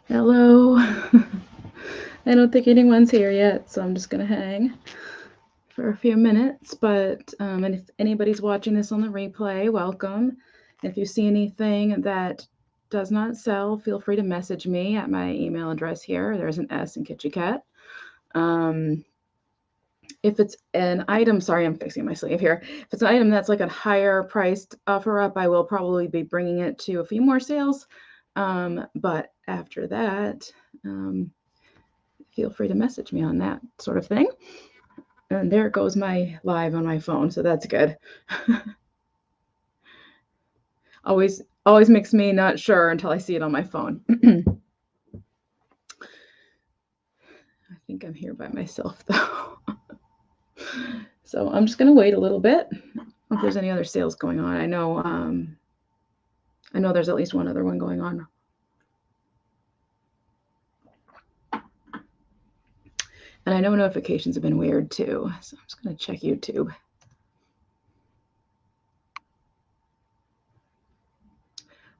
Hello. I don't think anyone's here yet, so I'm just gonna hang for a few minutes. But and if anybody's watching this on the replay, welcome. If you see anything that does not sell, feel free to message me at my email address here. There's an S in KitschyCat. If it's an item, sorry, I'm fixing my sleeve here. If it's an item that's like a higher priced offer up, I will probably be bringing it to a few more sales. But after that, feel free to message me on that sort of thing. And there goes my live on my phone, so that's good. always makes me not sure until I see it on my phone. I think I'm here by myself though. So I'm just gonna wait a little bit. If there's any other sales going on. I know there's at least one other one going on. And I know notifications have been weird too, so I'm just gonna check YouTube.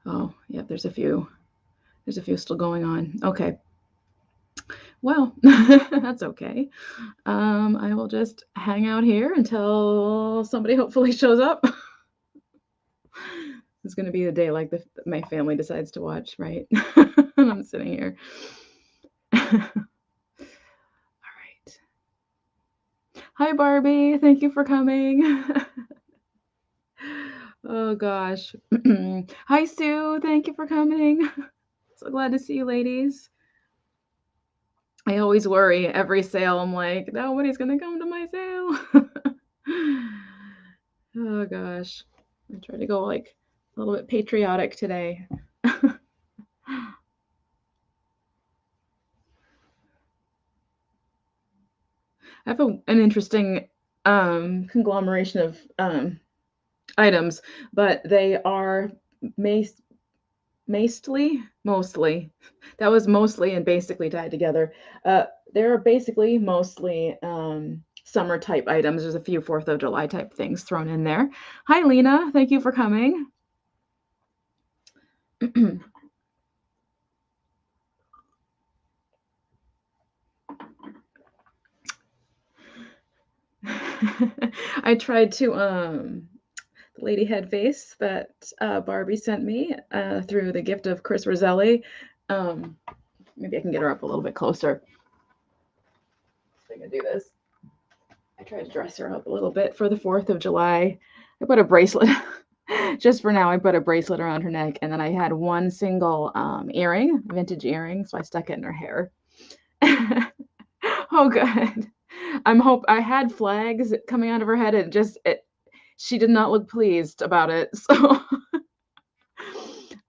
Oh, yeah, there's a few still going on. Okay. Well, that's okay. I will just hang out here until somebody hopefully shows up. It's going to be a day like my family decides to watch, right? And I'm sitting here. All right. Hi, Barbie. Thank you for coming. Oh, gosh. Hi, Sue. Thank you for coming. So glad to see you, ladies. I always worry every sale. I'm like, nobody's going to come to my sale. Oh, gosh. I try to go like a little bit patriotic today. I have an interesting conglomeration of items, but they are mostly. That was mostly and basically tied together. They're basically mostly summer type items. There's a few 4th of July type things thrown in there. Hi, Lena. Thank you for coming. I tried to the lady head vase that Barbie sent me through the gift of Chris Roselli. Maybe I can get her up a little bit closer. I can do this. I tried to dress her up a little bit for the 4th of July. I put a bracelet. Just for now, I put a bracelet around her neck, and then I had one single earring, vintage earring, so I stuck it in her hair. Oh, good. I had flags coming out of her head, and she did not look pleased about it. So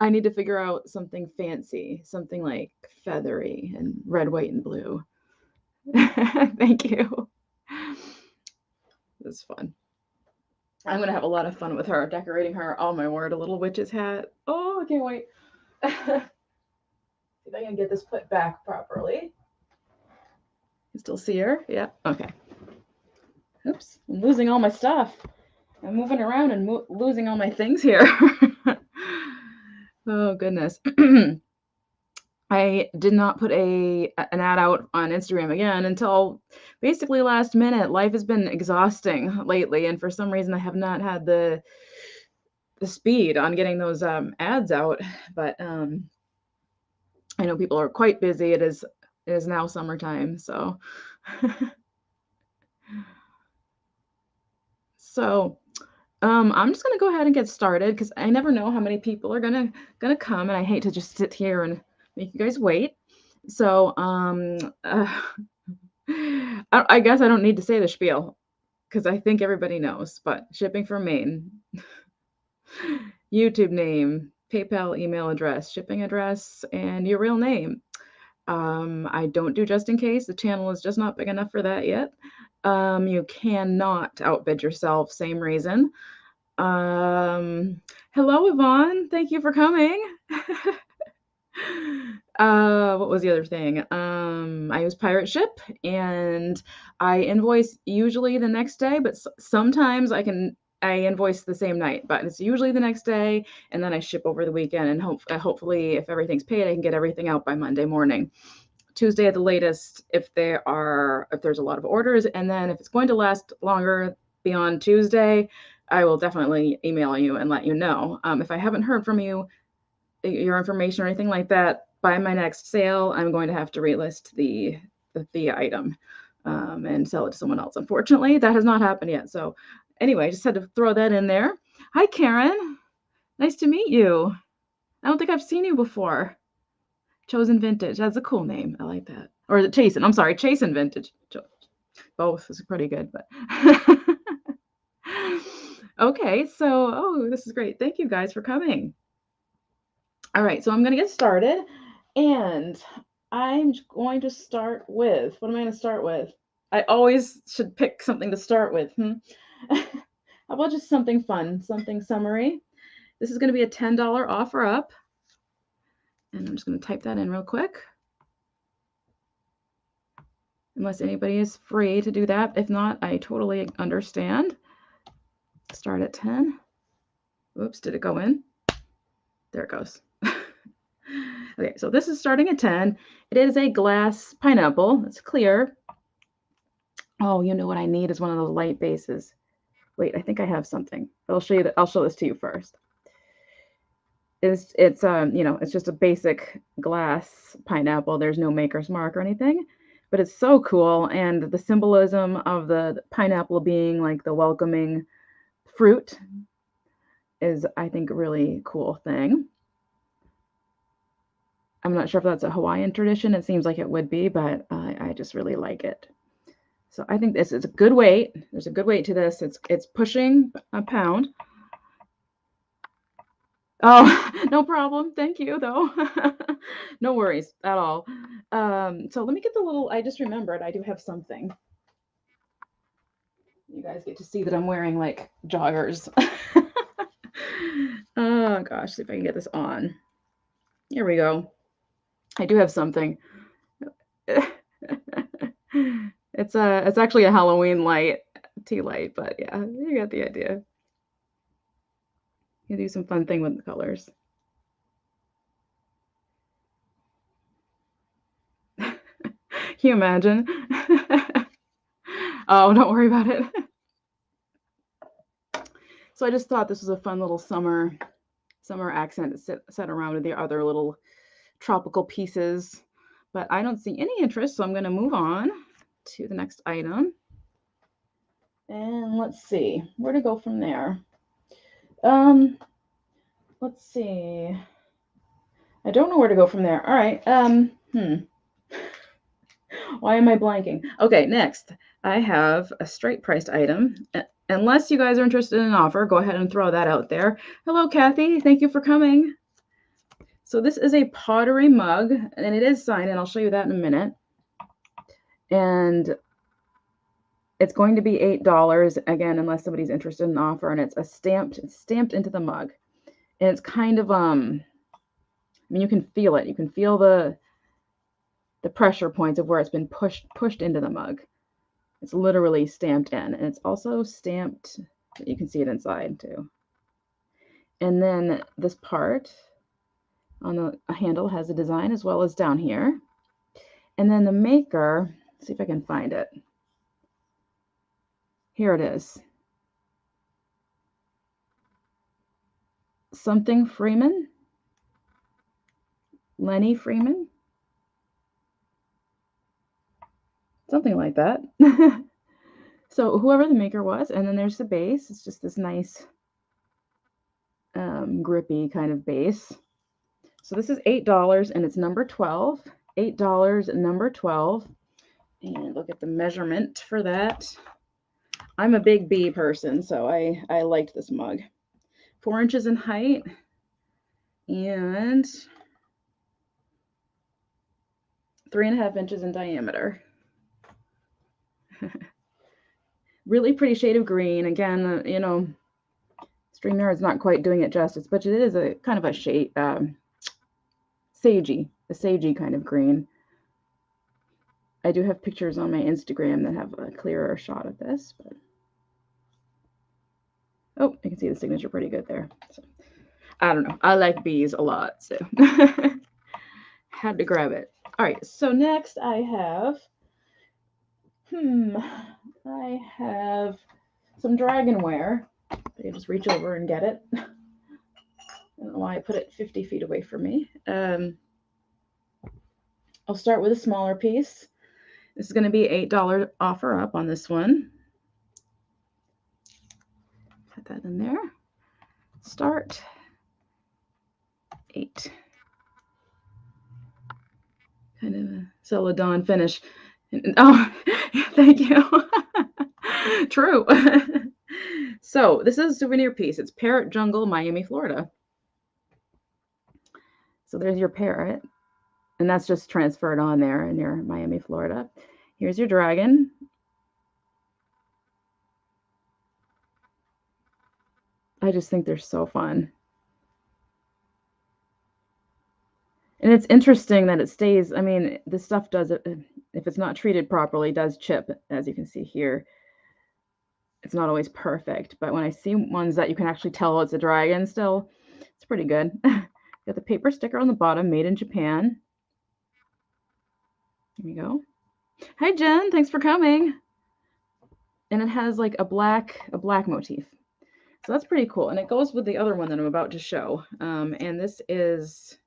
I need to figure out something fancy, something like feathery and red, white, and blue. Thank you. This is fun. I'm gonna have a lot of fun with her, decorating her. Oh my word, a little witch's hat. Oh, I can't wait. See if I can get this put back properly. You still see her? Yeah. Okay. Oops, I'm losing all my stuff. I'm moving around and losing all my things here. Oh goodness. I did not put an ad out on Instagram again until basically last minute. Life has been exhausting lately, and for some reason I have not had the speed on getting those ads out. But I know people are quite busy. It is now summertime, so so I'm just gonna go ahead and get started because I never know how many people are gonna come, and I hate to just sit here and make you guys wait. So I guess I don't need to say the spiel because I think everybody knows. But shipping from Maine, YouTube name, PayPal email address, shipping address, and your real name. I don't do just in case. The channel is just not big enough for that yet. You cannot outbid yourself. Same reason. Hello, Yvonne. Thank you for coming. What was the other thing? I use Pirate Ship and I invoice usually the next day, but sometimes I can I invoice the same night, but it's usually the next day, and then I ship over the weekend, and hopefully, if everything's paid, I can get everything out by Monday morning. Tuesday at the latest if there's a lot of orders, and then if it's going to last longer beyond Tuesday, I will definitely email you and let you know. If I haven't heard from you, your information or anything like that by my next sale, I'm going to have to relist the item and sell it to someone else. Unfortunately, that has not happened yet. So anyway, I just had to throw that in there. Hi, Karen. Nice to meet you. I don't think I've seen you before. Chosen Vintage. That's a cool name. I like that. Or is it Chasen? I'm sorry, Chasen Vintage. Both is pretty good, but okay. So, this is great. Thank you guys for coming. All right, so I'm going to get started, and I'm going to start with, what am I going to start with? I always should pick something to start with. How about just something fun, something summery? This is going to be a $10 offer up, and I'm just going to type that in real quick. Unless anybody is free to do that. If not, I totally understand. Start at 10. Oops, did it go in? There it goes. Okay, so this is starting at 10. It is a glass pineapple. It's clear. Oh, you know what I need is one of those light bases. Wait, I think I have something. I'll show you that. I'll show this to you first. It's just a basic glass pineapple. There's no maker's mark or anything, but it's so cool. And the symbolism of the pineapple being like the welcoming fruit is, I think, a really cool thing. I'm not sure if that's a Hawaiian tradition. It seems like it would be, but I just really like it. So I think this is a good weight. There's a good weight to this. It's pushing a pound. Oh, no problem. Thank you, though. No worries at all. So let me get the little, I just remembered I do have something. You guys get to see that I'm wearing like joggers. Oh gosh, see if I can get this on. Here we go. I do have something. It's actually a Halloween light, tea light, but yeah, you got the idea. You do some fun thing with the colors. Can you imagine? Oh, don't worry about it. So I just thought this was a fun little summer accent to set around with the other little tropical pieces, but I don't see any interest, so I'm going to move on to the next item. And let's see where to go from there. Let's see. I don't know where to go from there. All right. Why am I blanking? Okay, next I have a straight priced item. Unless you guys are interested in an offer, go ahead and throw that out there. Hello, Kathy. Thank you for coming. So this is a Pottery mug, and it is signed, and I'll show you that in a minute. And it's going to be $8 again, unless somebody's interested in an offer, and it's stamped into the mug. And it's kind of I mean, you can feel it. You can feel the pressure points of where it's been pushed into the mug. It's literally stamped in, and it's also stamped, you can see it inside too. And then this part on the handle has a design as well as down here. And then the maker, see if I can find it. Here it is. Something Freeman? Lenny Freeman? Something like that. So whoever the maker was, and then there's the base. It's just this nice grippy kind of base. So this is $8 and it's number 12. $8, number 12. And look at the measurement for that. I'm a big B person, so I liked this mug. 4 inches in height and 3.5 inches in diameter. Really pretty shade of green. Again, you know, StreamYard is not quite doing it justice, but it is a kind of a shade, sagey kind of green. I do have pictures on my Instagram that have a clearer shot of this, but Oh, I can see the signature pretty good there. So, I don't know. I like bees a lot, so had to grab it. All right, so next I have, I have some Dragonware. I can just reach over and get it. I don't know why I put it 50 feet away from me. I'll start with a smaller piece. This is going to be $8 offer up on this one. Put that in there. Start. 8. Kind of a Celadon finish. Oh, thank you. True. So this is a souvenir piece. It's Parrot Jungle, Miami, Florida. So there's your parrot, and that's just transferred on there in your Miami, Florida. Here's your dragon. I just think they're so fun. And it's interesting that it stays, I mean, this stuff does, if it's not treated properly, does chip, as you can see here. It's not always perfect, but when I see ones that you can actually tell it's a dragon still, it's pretty good. Got the paper sticker on the bottom, made in Japan. Here we go. Hi, Jen. Thanks for coming. And it has like a black motif. So that's pretty cool. And it goes with the other one that I'm about to show. And this is,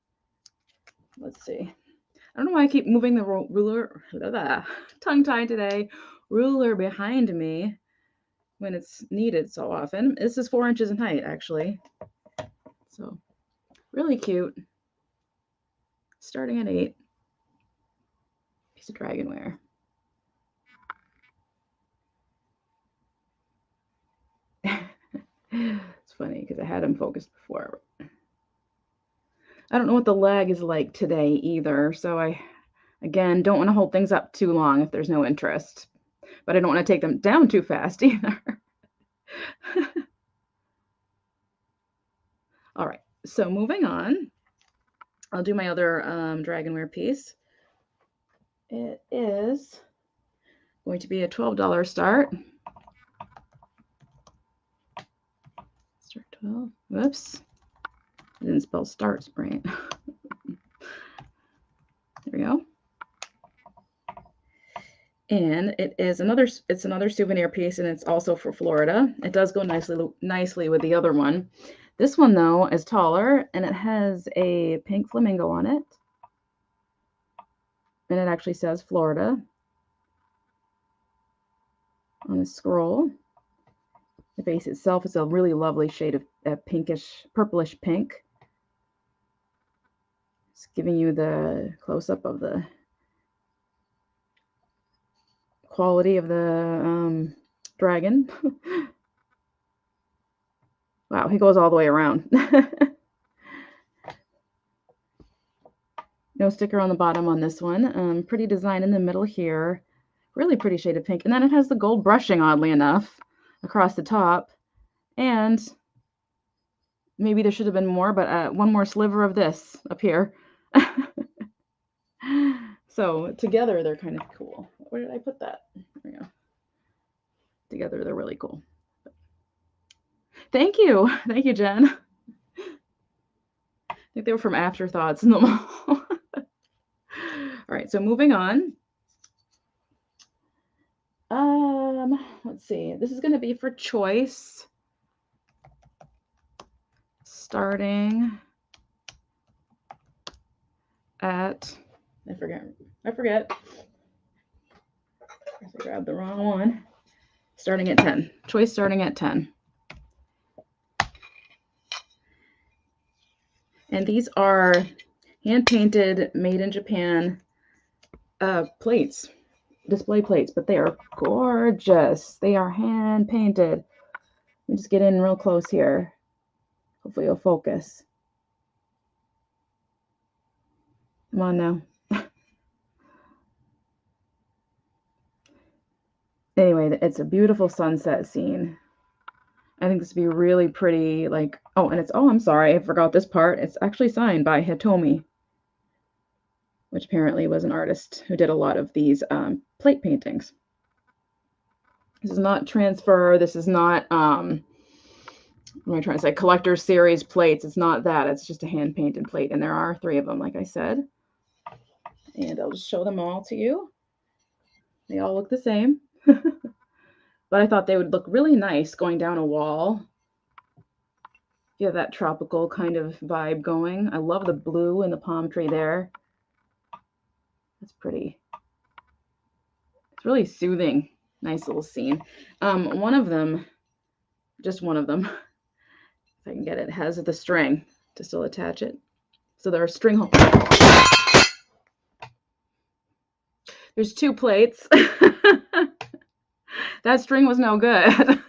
let's see. I don't know why I keep moving the ruler, tongue-tied today, ruler behind me when it's needed so often. This is 4 inches in height, actually. So really cute. Starting at 8. Piece of Dragonware. It's funny because I had him focused before. I don't know what the lag is like today either, so I, again, don't want to hold things up too long if there's no interest. But I don't want to take them down too fast either. All right, so moving on, I'll do my other Dragonware piece. It is going to be a $12 start. Start 12. Whoops. I didn't spell starts right. There we go. And it's another souvenir piece, and it's also for Florida. It does go nicely with the other one. This one, though, is taller, and it has a pink flamingo on it. And it actually says Florida on the scroll. The base itself is a really lovely shade of pinkish, purplish pink. It's giving you the close-up of the quality of the dragon. Wow, he goes all the way around. No sticker on the bottom on this one. Pretty design in the middle here. Really pretty shade of pink. And then it has the gold brushing, oddly enough, across the top. And maybe there should have been more, but one more sliver of this up here. So together, they're kind of cool. Where did I put that? There we go. Together, they're really cool. Thank you. Thank you, Jen. I think they were from Afterthoughts in the mall. All right, so moving on. Let's see. This is going to be for choice. Starting at, I forget. I grabbed the wrong one. Starting at 10. Choice starting at 10. And these are hand-painted, made in Japan plates, display plates, but they are gorgeous. They are hand-painted. Let me just get in real close here. Hopefully it'll focus. Come on now. Anyway, it's a beautiful sunset scene. I think this would be really pretty, like, oh, and it's, oh, I'm sorry, I forgot this part. It's actually signed by Hitomi, which apparently was an artist who did a lot of these plate paintings. This is not transfer. This is not what am I trying to say? Collector series plates. It's not that. It's just a hand painted plate. And there are 3 of them, like I said. And I'll just show them all to you. They all look the same. But I thought they would look really nice going down a wall. You have that tropical kind of vibe going. I love the blue and the palm tree there. That's pretty. It's really soothing. Nice little scene. One of them, just one of them, if I can get it, has the string to still attach it. So there are string holes. There's 2 plates. That string was no good.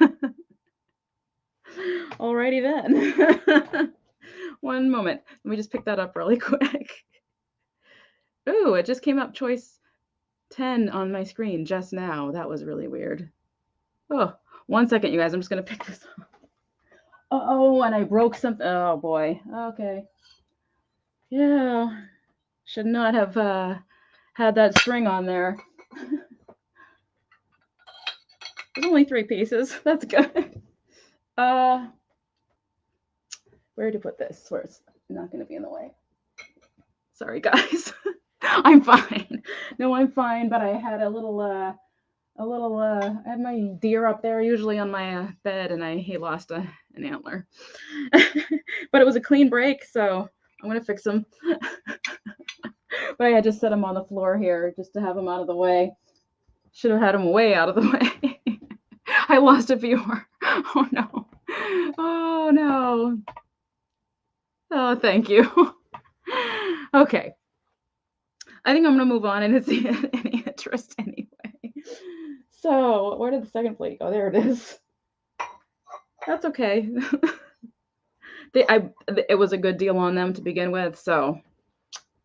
Alrighty then. One moment. Let me just pick that up really quick. Ooh, it just came up choice 10 on my screen just now. That was really weird. Oh, 1 second, you guys. I'm just going to pick this up. Oh, and I broke something. Oh, boy. Okay. Yeah. Should not have had that string on there. There's only 3 pieces. That's good. Where to put this where it's not going to be in the way? Sorry, guys. I'm fine. No, I'm fine, but I had I had my deer up there usually on my bed, and he lost an antler. But it was a clean break, so I'm going to fix him. But I had to set him on the floor here just to have him out of the way. Should have had him way out of the way. I lost a viewer. Oh, no. Oh, no. Oh, thank you. Okay. I think I'm going to move on and it's any interest anyway. So, where did the second plate go? There it is. That's okay. It was a good deal on them to begin with, so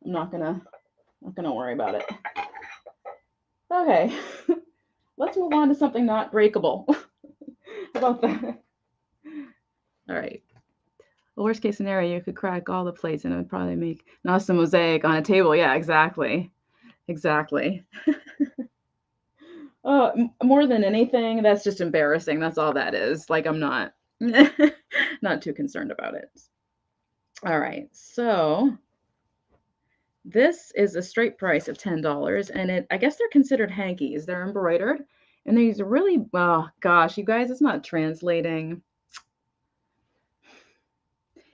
I'm not gonna worry about it. Okay. Let's move on to something not breakable. How about that? All right. The worst case scenario, you could crack all the plates and it would probably make an awesome mosaic on a table. Yeah, exactly. Exactly. More than anything, that's just embarrassing. That's all that is. Like, I'm not not too concerned about it. All right, so this is a straight price of $10, and I guess they're considered hankies. They're embroidered, and these are really, oh gosh, you guys, it's not translating.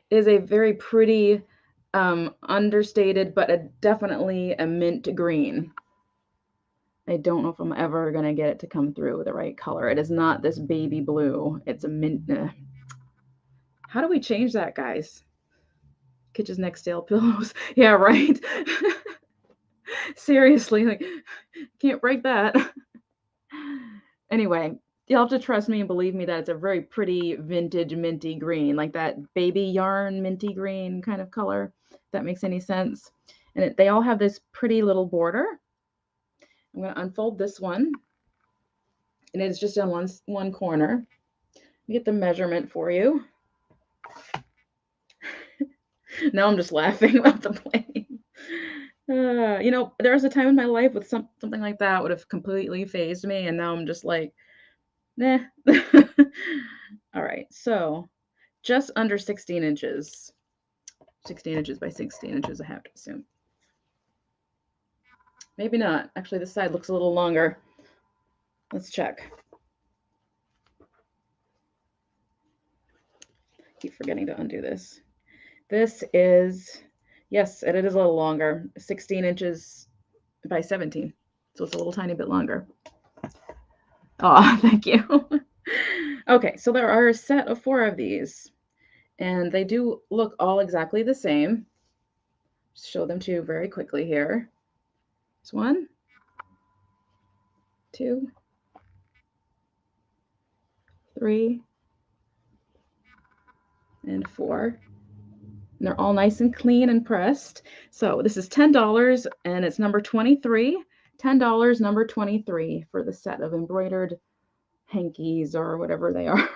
It is a very pretty, understated, but definitely a mint green. I don't know if I'm ever going to get it to come through the right color. It is not this baby blue. It's a mint. How do we change that, guys? Kitchen's next stale pillows. Yeah, right. Seriously, like, can't break that. Anyway, you'll have to trust me and believe me that it's a very pretty vintage minty green, like that baby yarn minty green kind of color, if that makes any sense. And they all have this pretty little border. I'm going to unfold this one, and it's just on one corner. Get the measurement for you. Now I'm just laughing about the plate. You know, there was a time in my life with something like that would have completely phased me, and now I'm just like, nah. All right, so just under 16 inches. 16 inches by 16 inches, I have to assume. Maybe not. Actually, this side looks a little longer. Let's check. Keep forgetting to undo this. This is, yes, it is a little longer, 16 inches by 17. So it's a little tiny bit longer. Oh, thank you. Okay, so there are a set of 4 of these, and they do look all exactly the same. Just show them to you very quickly here. There's 1, 2, 3, and 4. And they're all nice and clean and pressed. So this is $10, and it's number 23. $10, number 23 for the set of embroidered hankies or whatever they are.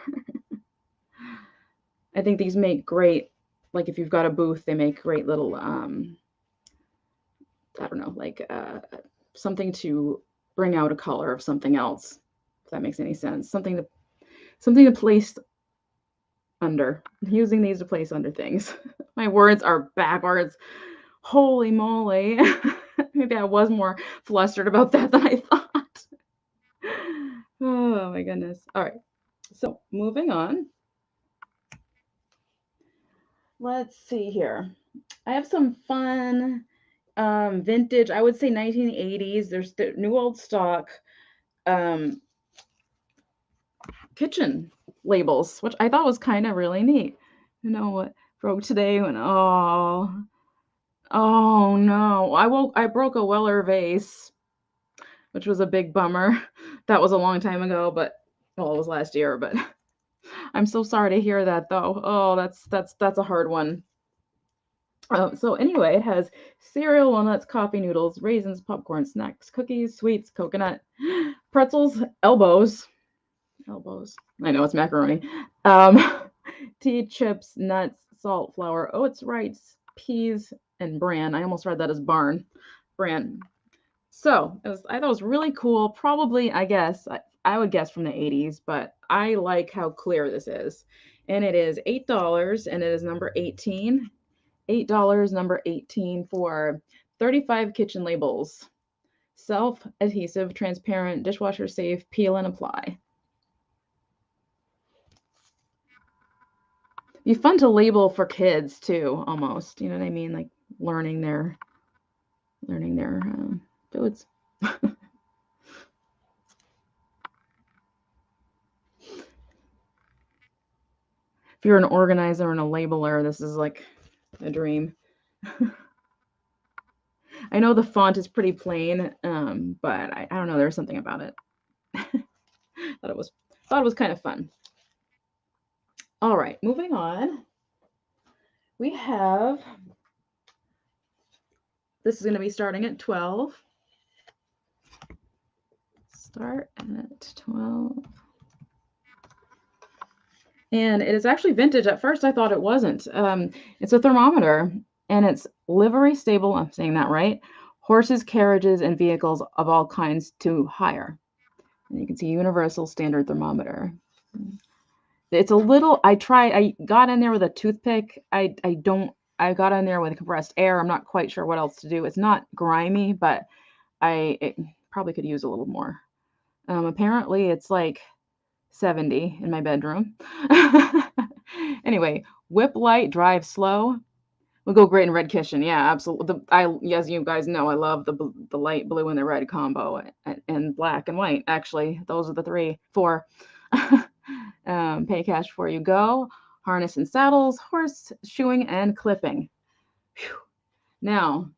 I think these make great, like if you've got a booth, they make great little, I don't know, like something to bring out a color of something else, if that makes any sense. Something to place under. Using these to place under things. My words are backwards. Holy moly. Maybe I was more flustered about that than I thought. Oh my goodness. All right. So moving on. Let's see here. I have some fun vintage, I would say 1980s. There's the new old stock kitchen labels, which I thought was kind of really neat. You know what broke today when oh no. I broke a Weller vase, which was a big bummer. That was a long time ago, but well, it was last year, but I'm so sorry to hear that though. Oh, that's a hard one. So anyway, it has cereal, walnuts, coffee, noodles, raisins, popcorn, snacks, cookies, sweets, coconut, pretzels, elbows. Elbows. I know it's macaroni. Tea, chips, nuts, salt, flour, oats, rice, peas, and bran. I almost read that as barn. Bran. So I thought it was really cool. Probably, I guess, I would guess from the 80s, but I like how clear this is. And it is $8, and it is number 18. $8, number 18 for 35 kitchen labels. Self-adhesive, transparent, dishwasher safe, peel and apply. Be fun to label for kids too, almost. You know what I mean? Like learning their foods. If you're an organizer and a labeler, this is like a dream. I know the font is pretty plain, but I don't know. There's something about it. thought it was kind of fun. All right, moving on. We have this is going to be starting at 12. Start at 12. And it is actually vintage. At first, I thought it wasn't. It's a thermometer, and it's livery stable. I'm saying that right. Horses, carriages, and vehicles of all kinds to hire. And you can see universal standard thermometer. It's a little. I got in there with a toothpick. I got in there with compressed air. I'm not quite sure what else to do. It's not grimy, but it probably could use a little more. Apparently, it's like 70 in my bedroom. Anyway, whip light, drive slow. Would go great in red kitchen. Yeah, absolutely. As you guys know, I love the light blue and the red combo, and black and white. Actually, those are the 4. Pay cash before you go. Harness and saddles, horse shoeing and clipping. Whew. Now,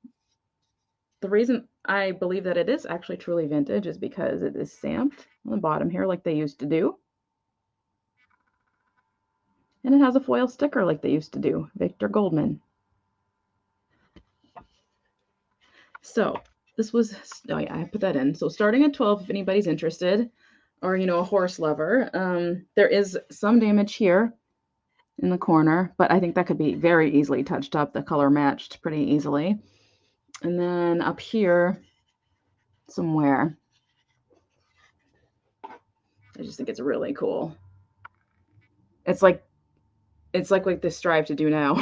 the reason I believe that it is actually truly vintage is because it is stamped on the bottom here like they used to do. And it has a foil sticker like they used to do. Victor Goldman. So this was, oh yeah, I put that in. So starting at 12, if anybody's interested, or, a horse lover, there is some damage here in the corner, but I think that could be very easily touched up. The color matched pretty easily. And then up here, some Ware. I just think it's really cool. It's like what they strive to do now.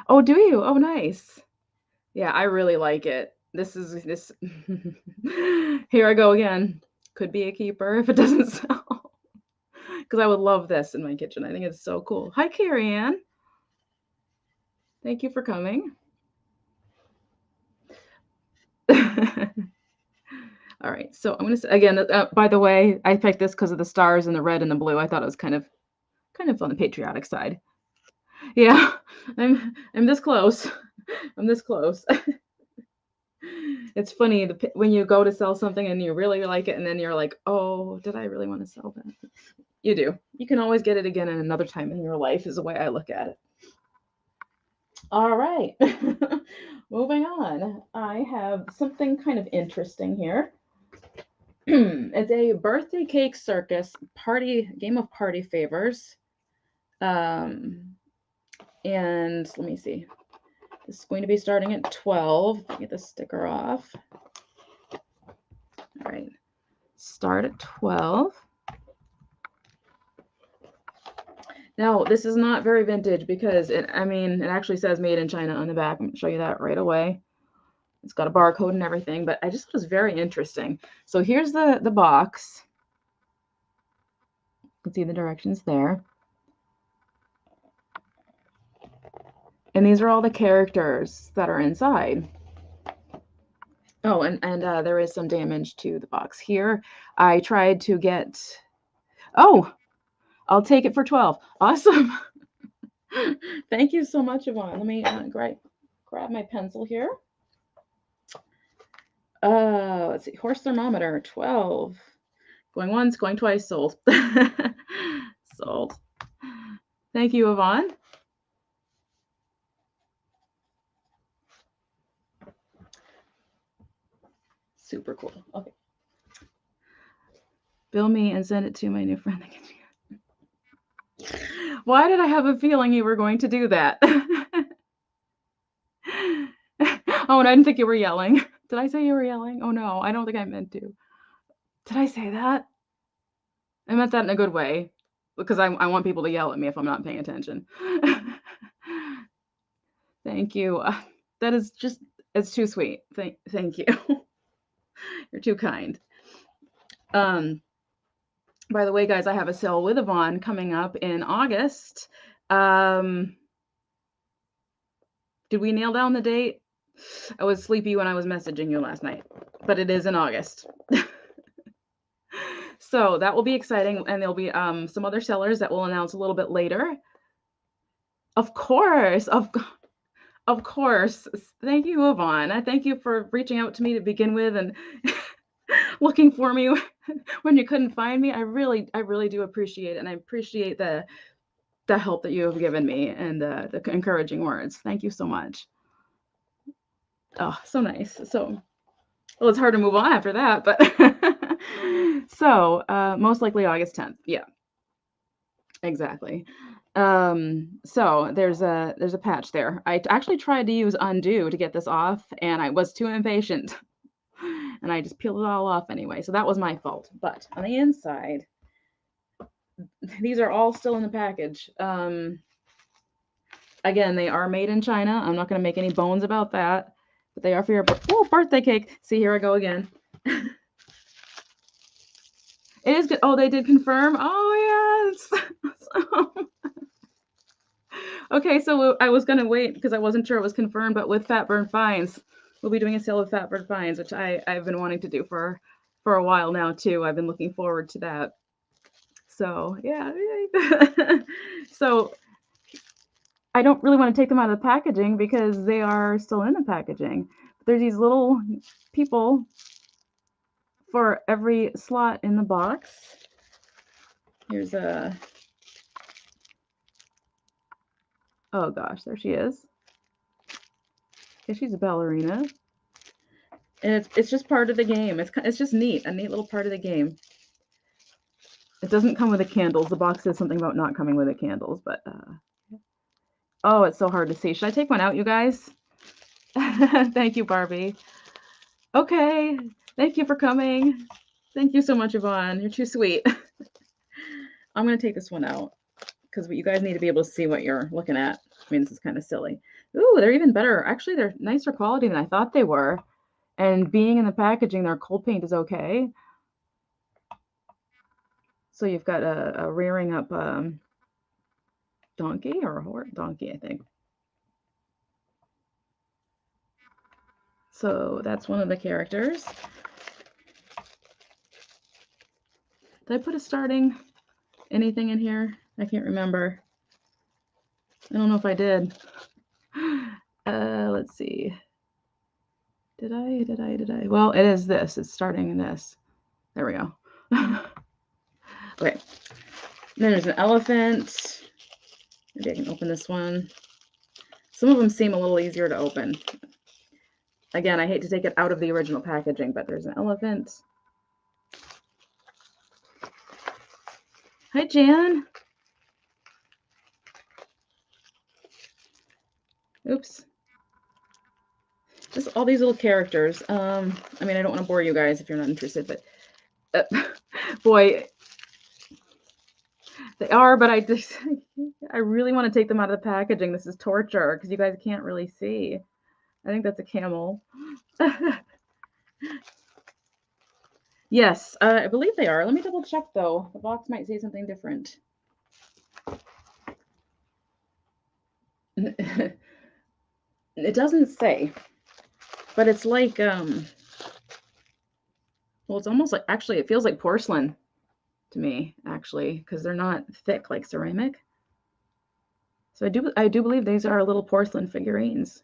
Oh, do you? Oh, nice. Yeah, I really like it. This. Here I go again. Could be a keeper if it doesn't sell. Because I would love this in my kitchen. I think it's so cool. Hi, Carrie Ann. Thank you for coming. All right, so I'm going to say again, by the way, I picked this because of the stars and the red and the blue. I thought it was kind of on the patriotic side. Yeah, I'm this close. I'm this close. It's funny when you go to sell something and you really like it, and then you're like, oh, did I really want to sell that? You do. You can always get it again in another time in your life, is the way I look at it. All right. Moving on. I have something kind of interesting here. It's a birthday cake circus game of party favors. And let me see. This is going to be starting at 12. Get the sticker off. All right. Start at 12. Now, this is not very vintage because it actually says made in China on the back. I'm going to show you that right away. It's got a barcode and everything, but I just thought it was very interesting. So here's the box. You can see the directions there. And these are all the characters that are inside. Oh, and there is some damage to the box here. I tried to get... Oh, I'll take it for 12. Awesome. Thank you so much, Yvonne. Let me grab my pencil here. Let's see. Horse thermometer, 12. Going once, going twice, sold. Sold. Thank you, Yvonne. Super cool. Okay. Bill me and send it to my new friend. Why did I have a feeling you were going to do that? Oh, and I didn't think you were yelling. Did I say you were yelling? Oh, no, I don't think I meant to. Did I say that? I meant that in a good way because I want people to yell at me if I'm not paying attention. Thank you. That is just, it's too sweet. Thank you. You're too kind. By the way, guys, I have a sale with Yvonne coming up in August. Did we nail down the date? I was sleepy when I was messaging you last night, but it is in August. So that will be exciting, and there'll be some other sellers that we'll announce a little bit later. Of course, of course. Thank you, Yvonne. I thank you for reaching out to me to begin with and looking for me when you couldn't find me. I really do appreciate it, and I appreciate the help that you have given me and the encouraging words. Thank you so much. Oh, so nice. So, well, it's hard to move on after that, but so most likely August 10th. Yeah, exactly. So there's a patch there. I actually tried to use undo to get this off, and I was too impatient. And I just peeled it all off anyway. So that was my fault. But on the inside, these are all still in the package. Again, they are made in China. I'm not going to make any bones about that. But they are for your birthday cake. See, here I go again. It is good. Oh, they did confirm? Oh, yes. Okay, so I was going to wait because I wasn't sure it was confirmed. But with Fat Burn Finds, we'll be doing a sale with Fat Bird Finds, which I've been wanting to do for a while now too. I've been looking forward to that. So yeah. So I don't really want to take them out of the packaging because they are still in the packaging. But there's these little people for every slot in the box. Here's a... Oh gosh, there she is. Okay, she's a ballerina. And it's just part of the game. It's just neat, a neat little part of the game. It doesn't come with the candles. The box says something about not coming with the candles, but oh, it's so hard to see. Should I take one out, you guys? Thank you, Barbie. Okay, thank you for coming. Thank you so much, Yvonne. You're too sweet. I'm gonna take this one out because you guys need to be able to see what you're looking at. I mean, this is kind of silly. Ooh, they're even better. Actually, they're nicer quality than I thought they were. And being in the packaging, their cold paint is okay. So you've got a rearing up donkey or a horse? Donkey, I think. So that's one of the characters. Did I put a starting anything in here? I can't remember. I don't know if I did. Let's see. Did I? Well, it is this. It's starting in this. There we go. Okay. Then there's an elephant. Maybe I can open this one. Some of them seem a little easier to open. Again, I hate to take it out of the original packaging, but there's an elephant. Hi, Jan. Oops. Just all these little characters. I mean, I don't want to bore you guys if you're not interested, but boy, They are, but I really want to take them out of the packaging. This is torture because you guys can't really see. I think that's a camel. Yes, I believe they are. Let me double check though. The box might say something different. It doesn't say, but it's like well, it's almost like, actually it feels like porcelain to me, actually, because they're not thick like ceramic. So I do believe these are little porcelain figurines.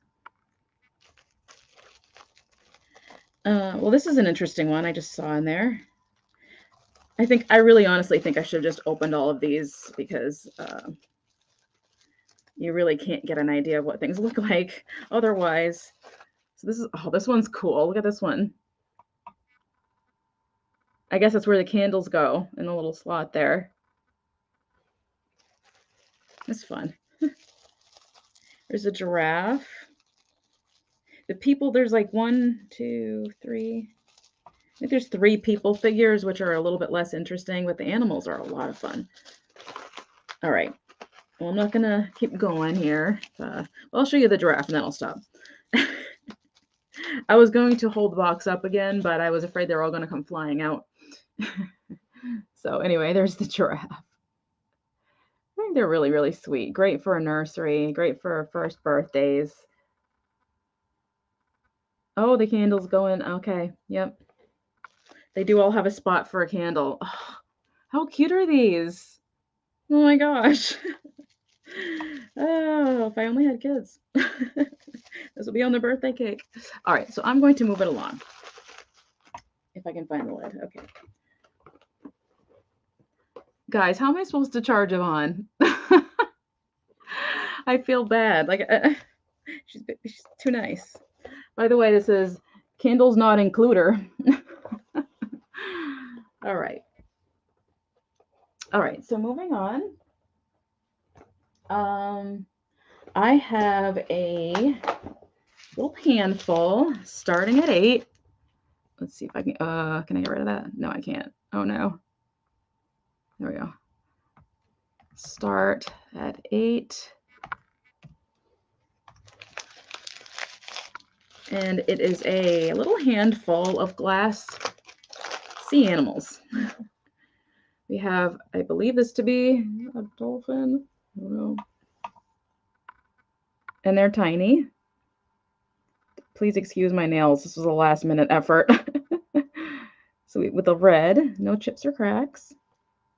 Well, this is an interesting one I just saw in there. I really honestly think I should have just opened all of these because you really can't get an idea of what things look like otherwise. So this one's cool. Look at this one. I guess that's where the candles go, in the little slot there. It's fun. There's a giraffe. The people, there's like 1, 2, 3. I think there's 3 people figures, which are a little bit less interesting, but the animals are a lot of fun. All right. Well, I'm not going to keep going here. Well, I'll show you the giraffe and then I'll stop. I was going to hold the box up again, but I was afraid they were all going to come flying out. So anyway, there's the giraffe. I think they're really, really sweet. Great for a nursery. Great for first birthdays. Oh, the candle's going. Okay. Yep. They do all have a spot for a candle. Oh, how cute are these? Oh my gosh. Oh, if I only had kids. This will be on their birthday cake. All right, so I'm going to move it along. If I can find the lid. Okay. Guys, how am I supposed to charge Yvonne? I feel bad. Like, she's too nice. By the way, this is candles not includer. All right. All right, so moving on. I have a little handful starting at 8. Let's see if I can I get rid of that? No, I can't. Oh no. There we go. Start at 8. And it is a little handful of glass sea animals. We have, I believe this to be a dolphin. I don't know. And they're tiny. Please excuse my nails. This was a last minute effort. So with the red, no chips or cracks,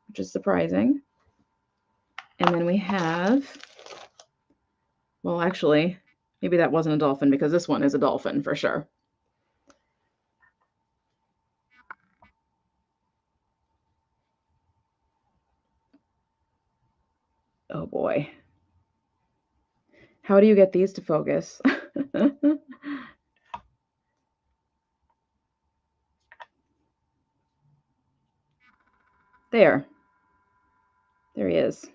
which is surprising. And then we have, well, actually, maybe that wasn't a dolphin because this one is a dolphin for sure. Oh boy. How do you get these to focus? There he is.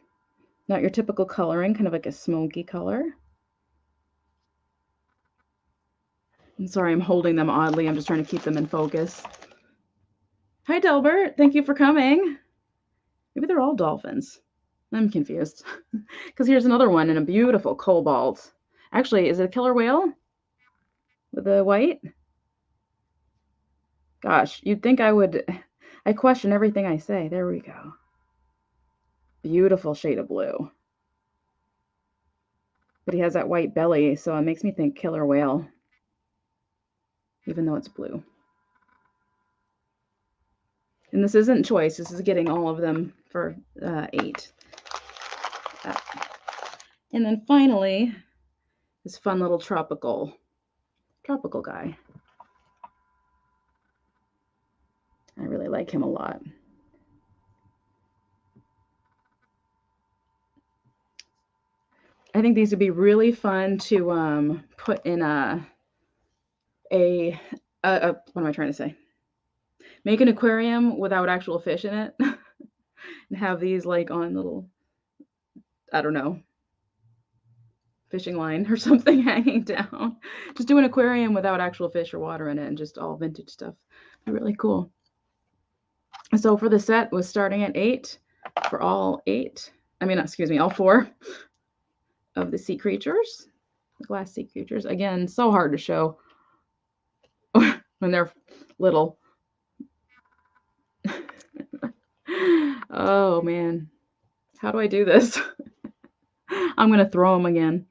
Not your typical coloring, kind of like a smoky color. I'm sorry, I'm holding them oddly. I'm just trying to keep them in focus. Hi, Delbert. Thank you for coming. Maybe they're all dolphins. I'm confused. Because here's another one in a beautiful cobalt. Actually, is it a killer whale? With the white? Gosh, you'd think I would. I question everything I say. There we go. Beautiful shade of blue. But he has that white belly, so it makes me think killer whale. Even though it's blue. And this isn't choice. This is getting all of them for 8. And then finally, this fun little tropical guy. I really like him a lot. I think these would be really fun to put in what am I trying to say? Make an aquarium without actual fish in it and have these like on little, I don't know, fishing line or something hanging down. Just do an aquarium without actual fish or water in it and just all vintage stuff. Be really cool. So for the set was starting at 8. for all 4 of the sea creatures, the glass sea creatures. Again, so hard to show when they're little. Oh man, how do I do this? I'm gonna throw him again.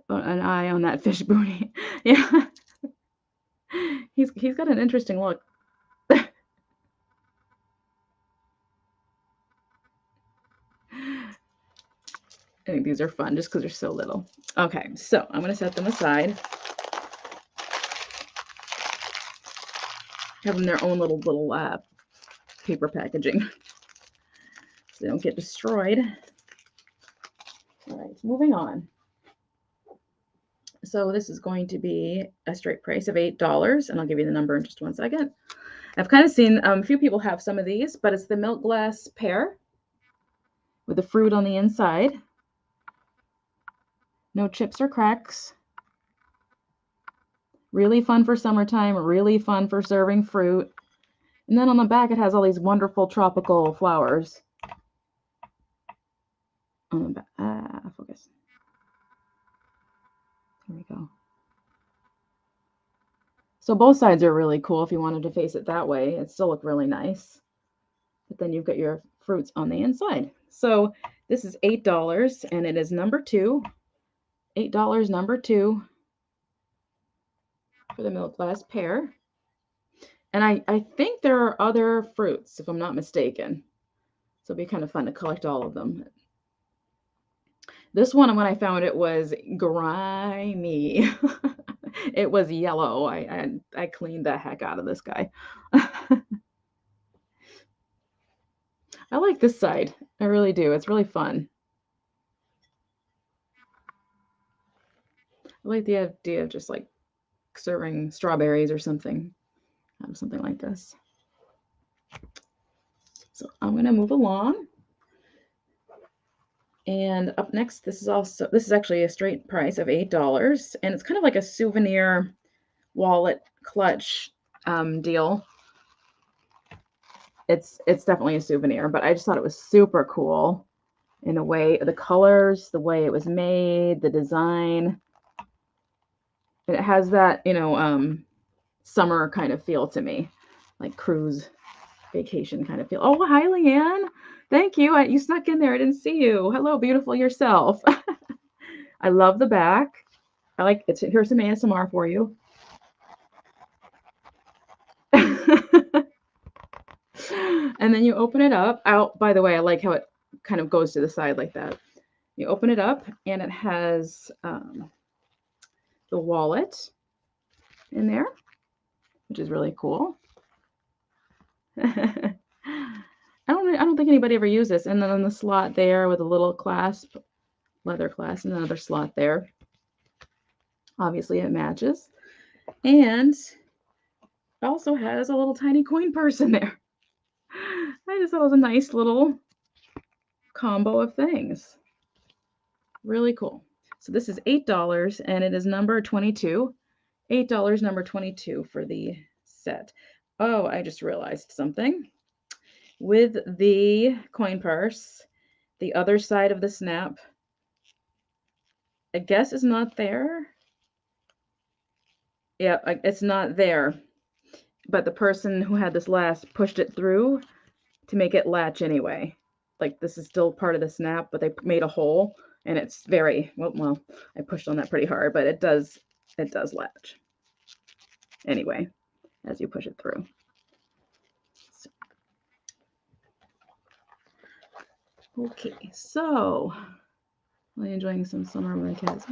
An eye on that fish booty. Yeah, he's got an interesting look. I think these are fun just because they're so little. Okay, so I'm gonna set them aside. Have them their own little paper packaging so they don't get destroyed. All right, moving on. So this is going to be a straight price of $8, and I'll give you the number in just 1 second. I've kind of seen a few people have some of these, but it's the milk glass pear with the fruit on the inside. No chips or cracks. Really fun for summertime, really fun for serving fruit. And then on the back, it has all these wonderful tropical flowers. On the back, focus. There we go. So both sides are really cool if you wanted to face it that way. It still look really nice. But then you've got your fruits on the inside. So this is $8, and it is number 2. $8, number 2 for the milk glass pear. And I think there are other fruits, if I'm not mistaken. So it'll be kind of fun to collect all of them. This one, when I found it, was grimy. It was yellow. I cleaned the heck out of this guy. I like this side. I really do. It's really fun. I like the idea of just like serving strawberries or something. Something like this. So I'm going to move along. And up next, this is actually a straight price of $8, and it's kind of like a souvenir wallet clutch deal. It's definitely a souvenir, but I just thought it was super cool in a way. The colors, the way it was made, the design. And it has that, summer kind of feel to me, like cruise vacation kind of feel. Oh, hi, Leanne. Thank you. You snuck in there. I didn't see you. Hello, beautiful yourself. I love the back. I like it. Here's some ASMR for you. And then you open it up. By the way, I like how it kind of goes to the side like that. You open it up, and it has the wallet in there, which is really cool. I don't think anybody ever used this. And then on the slot there with a little clasp, leather clasp, and another slot there. Obviously, it matches. And it also has a little tiny coin purse in there. I just thought it was a nice little combo of things. Really cool. So this is $8, and it is number 22. $8, number 22 for the set. Oh, I just realized something. With the coin purse, the other side of the snap, I guess, is not there. Yeah, it's not there. But the person who had this last pushed it through to make it latch anyway. Like, this is still part of the snap, but they made a hole, and it's very well. I pushed on that pretty hard, but it does latch anyway as you push it through. So, okay, so really enjoying some summer with my cats.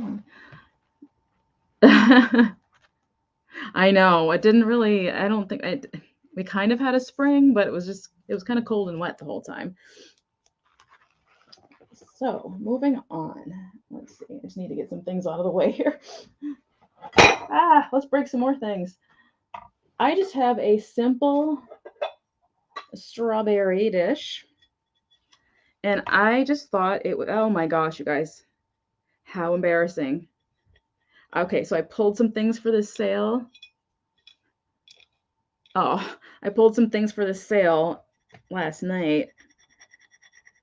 I know it didn't really. I don't think we kind of had a spring, but it was kind of cold and wet the whole time. So moving on, let's see. I just need to get some things out of the way here. Let's break some more things. I just have a simple strawberry dish, and I just thought it would. Oh my gosh, you guys, how embarrassing. Okay, so I pulled some things for this sale. Oh, I pulled some things for this sale, last night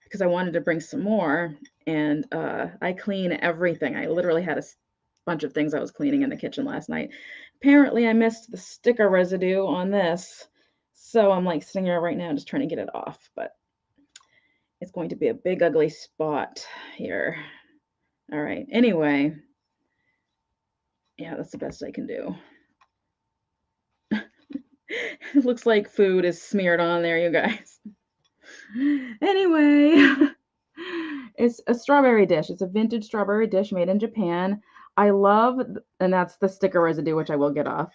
because I wanted to bring some more, and I clean everything. I literally had a bunch of things I was cleaning in the kitchen last night. Apparently, I missed the sticker residue on this, so I'm like sitting here right now just trying to get it off, but it's going to be a big ugly spot here. All right, anyway, yeah, that's the best I can do. It looks like food is smeared on there, you guys. Anyway, it's a strawberry dish. It's a vintage strawberry dish made in Japan. I love, and that's the sticker residue, which I will get off.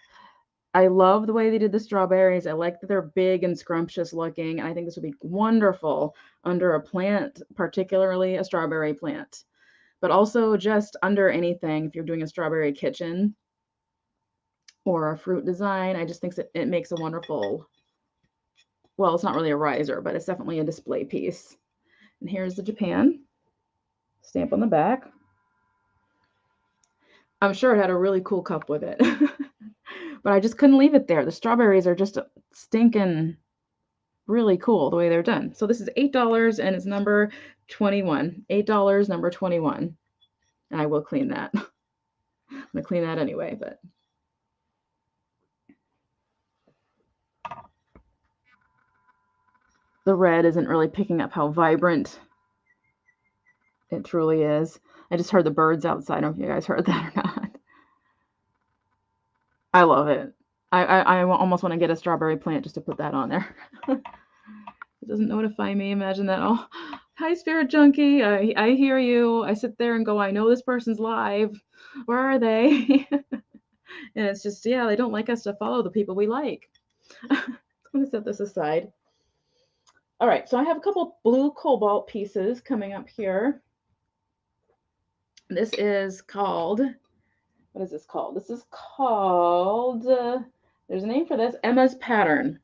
I love the way they did the strawberries. I like that they're big and scrumptious looking. I think this would be wonderful under a plant, particularly a strawberry plant, but also just under anything if you're doing a strawberry kitchen or a fruit design. I just think it makes a wonderful, well, it's not really a riser, but it's definitely a display piece. And here's the Japan stamp on the back. I'm sure it had a really cool cup with it, but I just couldn't leave it there. The strawberries are just stinking really cool the way they're done. So this is $8 and it's number 21. $8, number 21. And I will clean that. I'm going to clean that anyway, but the red isn't really picking up how vibrant it truly is. I just heard the birds outside. I don't know if you guys heard that or not. I love it. I almost want to get a strawberry plant just to put that on there. It doesn't notify me. Imagine that. Oh, hi, Spirit Junkie. I hear you. I sit there and go, I know this person's live. Where are they? And it's just, yeah, they don't like us to follow the people we like. I'm going to set this aside. All right, so I have a couple blue cobalt pieces coming up here. This is called, what is this called? This is called, there's a name for this, Emma's Pattern.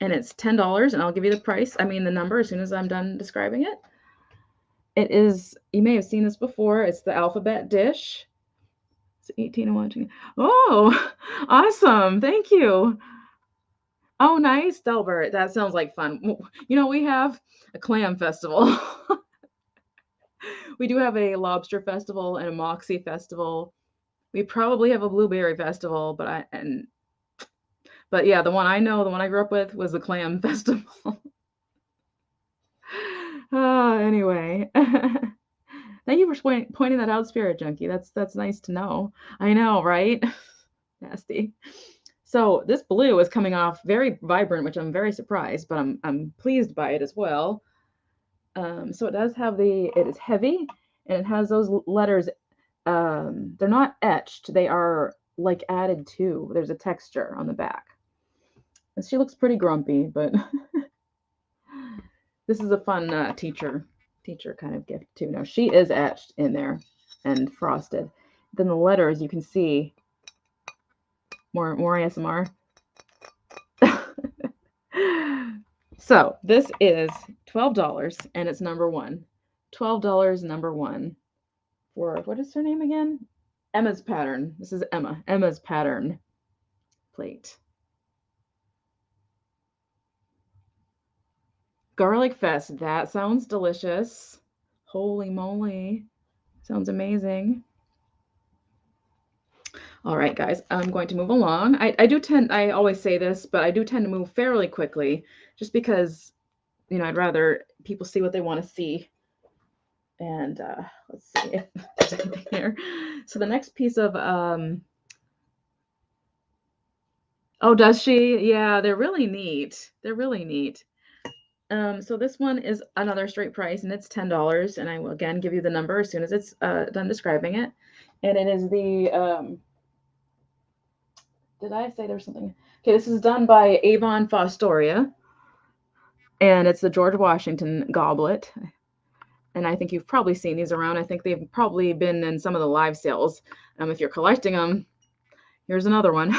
And it's $10, and I'll give you the price, I mean the number, as soon as I'm done describing it. It is, you may have seen this before, it's the alphabet dish. It's 18 and watching. Oh, awesome. Thank you. Oh, nice, Delbert. That sounds like fun. You know, we have a clam festival. We do have a lobster festival and a moxie festival. We probably have a blueberry festival, but yeah, the one I know, the one I grew up with was the clam festival. Anyway. Thank you for pointing that out, Spirit Junkie. That's nice to know. I know, right? Nasty. So this blue is coming off very vibrant, which I'm very surprised, but I'm pleased by it as well. So it does have it is heavy, and it has those letters. They're not etched; they are like added to. There's a texture on the back. And she looks pretty grumpy, but this is a fun teacher kind of gift too. Now she is etched in there and frosted. Then the letters you can see. More ASMR. So this is $12 and it's number one. $12, number one. For what is her name again? Emma's Pattern. This is Emma's Pattern plate. Garlic Fest. That sounds delicious. Holy moly. Sounds amazing. All right, guys, I'm going to move along. I always say this, but I do tend to move fairly quickly just because, you know, I'd rather people see what they want to see. And let's see if there's anything there. So the next piece of, oh, does she? Yeah, they're really neat. They're really neat. So this one is another straight price, and it's $10. And I will again give you the number as soon as it's done describing it. And it is the, did I say there's something? Okay, this is done by Avon Fostoria. And it's the George Washington Goblet. And I think you've probably seen these around. I think they've probably been in some of the live sales. If you're collecting them, here's another one.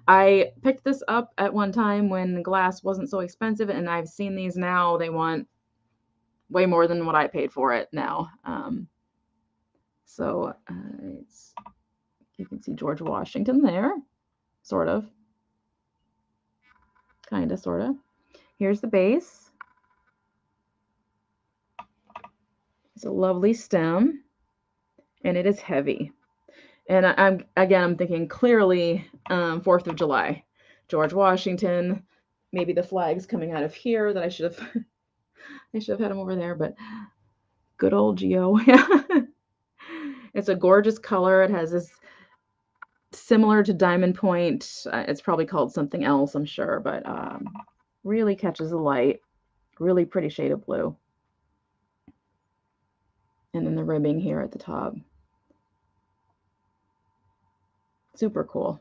I picked this up at one time when glass wasn't so expensive, and I've seen these now. They want way more than what I paid for it now. So you can see George Washington there, sort of, kind of, sort of. Here's the base. It's a lovely stem, and it is heavy. And I'm thinking clearly 4th of July, George Washington, maybe the flags coming out of here that I should have had them over there, but good old Geo. It's a gorgeous color. It has this similar to diamond point. It's probably called something else, I'm sure, but really catches the light. Really pretty shade of blue. And then the ribbing here at the top. Super cool.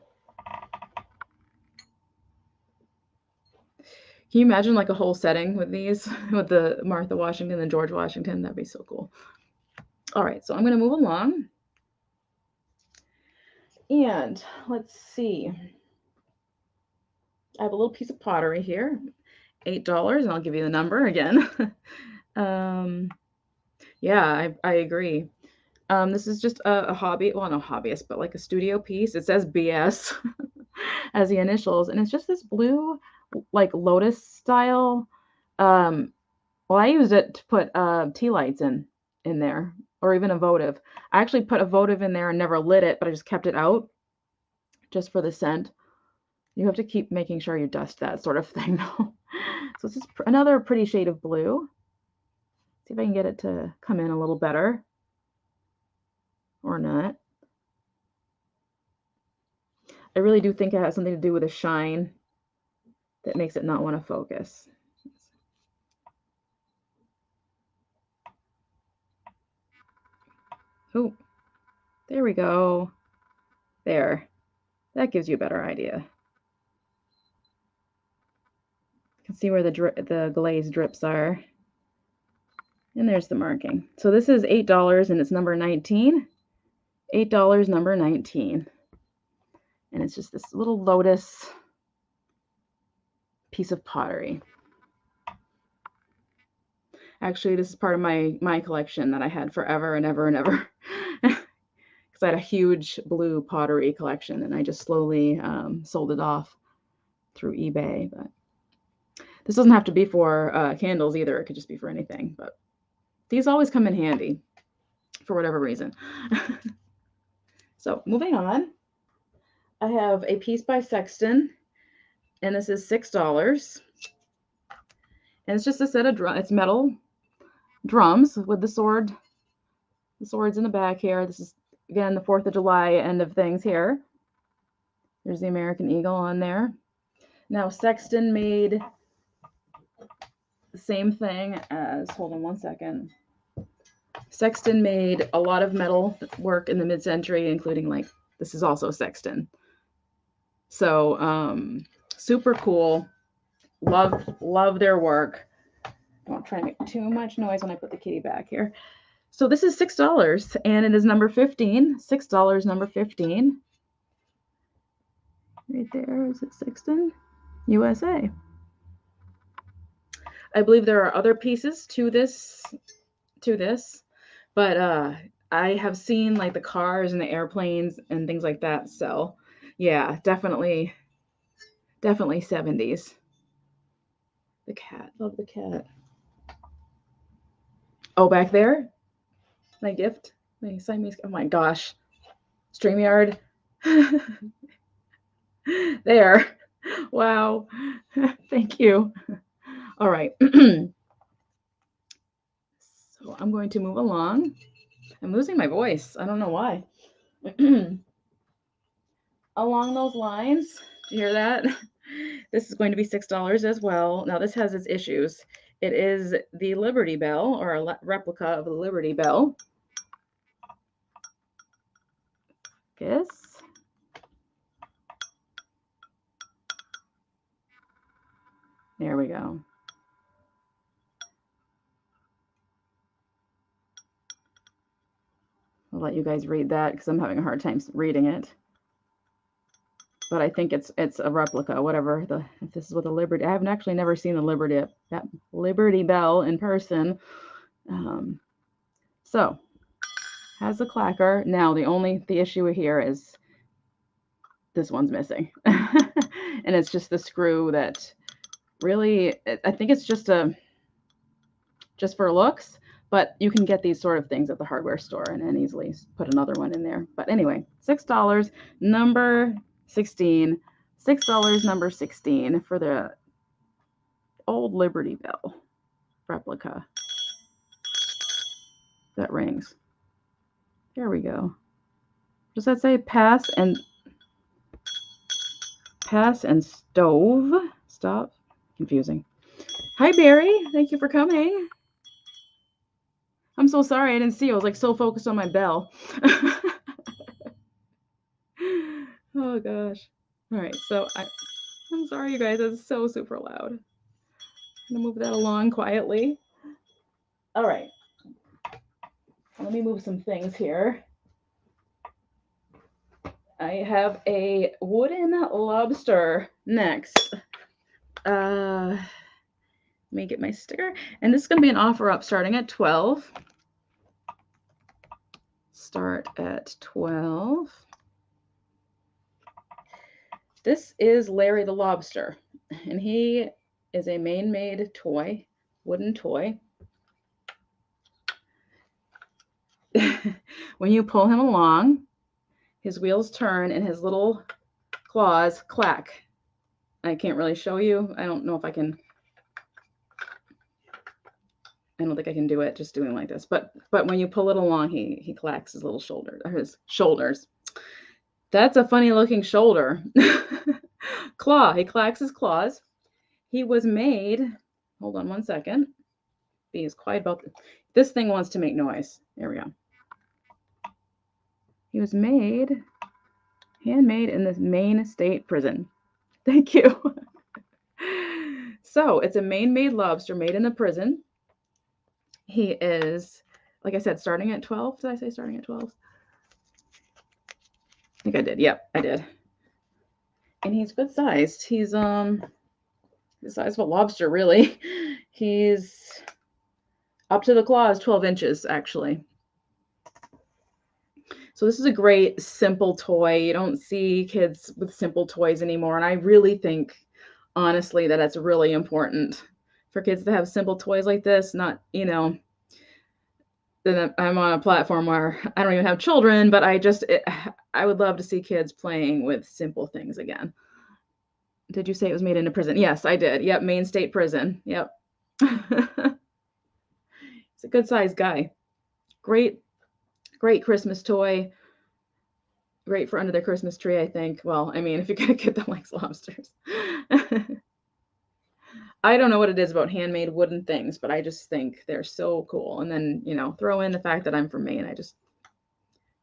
Can you imagine like a whole setting with these, with the Martha Washington and George Washington? That'd be so cool. All right, so I'm going to move along. And let's see. I have a little piece of pottery here, $8, and I'll give you the number again. Yeah, I agree. This is just a hobby, well, no hobbyist, but like a studio piece. It says BS as the initials, and it's just this blue, like lotus style. Well, I used it to put tea lights in there, or even a votive. I actually put a votive in there and never lit it, but I just kept it out just for the scent. You have to keep making sure you dust that sort of thing, though. So this is another pretty shade of blue. See if I can get it to come in a little better. Or not. I really do think it has something to do with a shine that makes it not want to focus. Oh, there we go. There. That gives you a better idea. You can see where the glaze drips are. And there's the marking. So this is $8 and it's number 19. $8, number 19. And it's just this little lotus piece of pottery. Actually, this is part of my collection that I had forever and ever and ever. Because I had a huge blue pottery collection, and I just slowly sold it off through eBay. But this doesn't have to be for candles either. It could just be for anything. But these always come in handy for whatever reason. So moving on, I have a piece by Sexton, and this is $6. And it's just a set of it's metal drums with the sword. The sword's in the back here. This is, again, the 4th of July end of things here. There's the American Eagle on there. Now, Sexton made the same thing as, hold on one second. Sexton made a lot of metal work in the mid-century, including, like, this is also Sexton. So, super cool. Love their work. Don't try to make too much noise when I put the kitty back here. So this is $6, and it is number 15. $6, number 15. Right there, is it Sexton? USA. I believe there are other pieces to this, but I have seen like the cars and the airplanes and things like that. So yeah, definitely 70s. The cat, love the cat. Oh, back there, my gift, my Siamese. Oh my gosh, StreamYard. There. Wow. Thank you. All right. So I'm going to move along. I'm losing my voice. I don't know why. Along those lines, do you hear that? This is going to be $6 as well. Now this has its issues. It is the Liberty Bell, or a replica of the Liberty Bell. Yes. There we go. I'll let you guys read that because I'm having a hard time reading it. But I think it's a replica, whatever. If this is what the Liberty, I haven't actually never seen the Liberty Bell in person. So has the clacker. Now the issue here is this one's missing, and it's just the screw that really, I think it's just for looks, but you can get these sort of things at the hardware store and then easily put another one in there. But anyway, $6, number 16, $6, number 16 for the old Liberty Bell replica that rings. There we go. Does that say pass and stove? Stop. Confusing. Hi, Barry. Thank you for coming. I'm so sorry I didn't see you. I was like so focused on my bell. Oh gosh. All right, so I'm sorry, you guys. It's so super loud. I'm gonna move that along quietly. All right. Let me move some things here. I have a wooden lobster next. Let me get my sticker. And this is going to be an offer up starting at 12. Start at 12. This is Larry the Lobster, and he is a Maine-made toy, wooden toy. When you pull him along, his wheels turn and his little claws clack. I can't really show you. I don't know if I can. I don't think I can do it just doing like this. But when you pull it along, he clacks his little shoulder, or his shoulders. That's a funny looking shoulder. Claw. He clacks his claws. He was made. Hold on one second. Be as quiet about this thing wants to make noise. There we go. He was made, handmade in the Maine State Prison. Thank you. So it's a Maine-made lobster made in the prison. He is, like I said, starting at 12. Did I say starting at 12? I think I did. Yep, I did. And he's good sized. He's the size of a lobster, really. He's up to the claws, 12 inches, actually. So this is a great simple toy. You don't see kids with simple toys anymore. And I really think, honestly, that it's really important for kids to have simple toys like this. Not, then I'm on a platform where I don't even have children, but I would love to see kids playing with simple things again. Did you say it was made in a prison? Yes, I did. Yep, Maine State Prison. Yep. He's a good sized guy. Great Christmas toy. Great for under the Christmas tree, I think. Well, I mean, if you're going to get them like lobsters. I don't know what it is about handmade wooden things, but I just think they're so cool. And then, throw in the fact that I'm from Maine. I just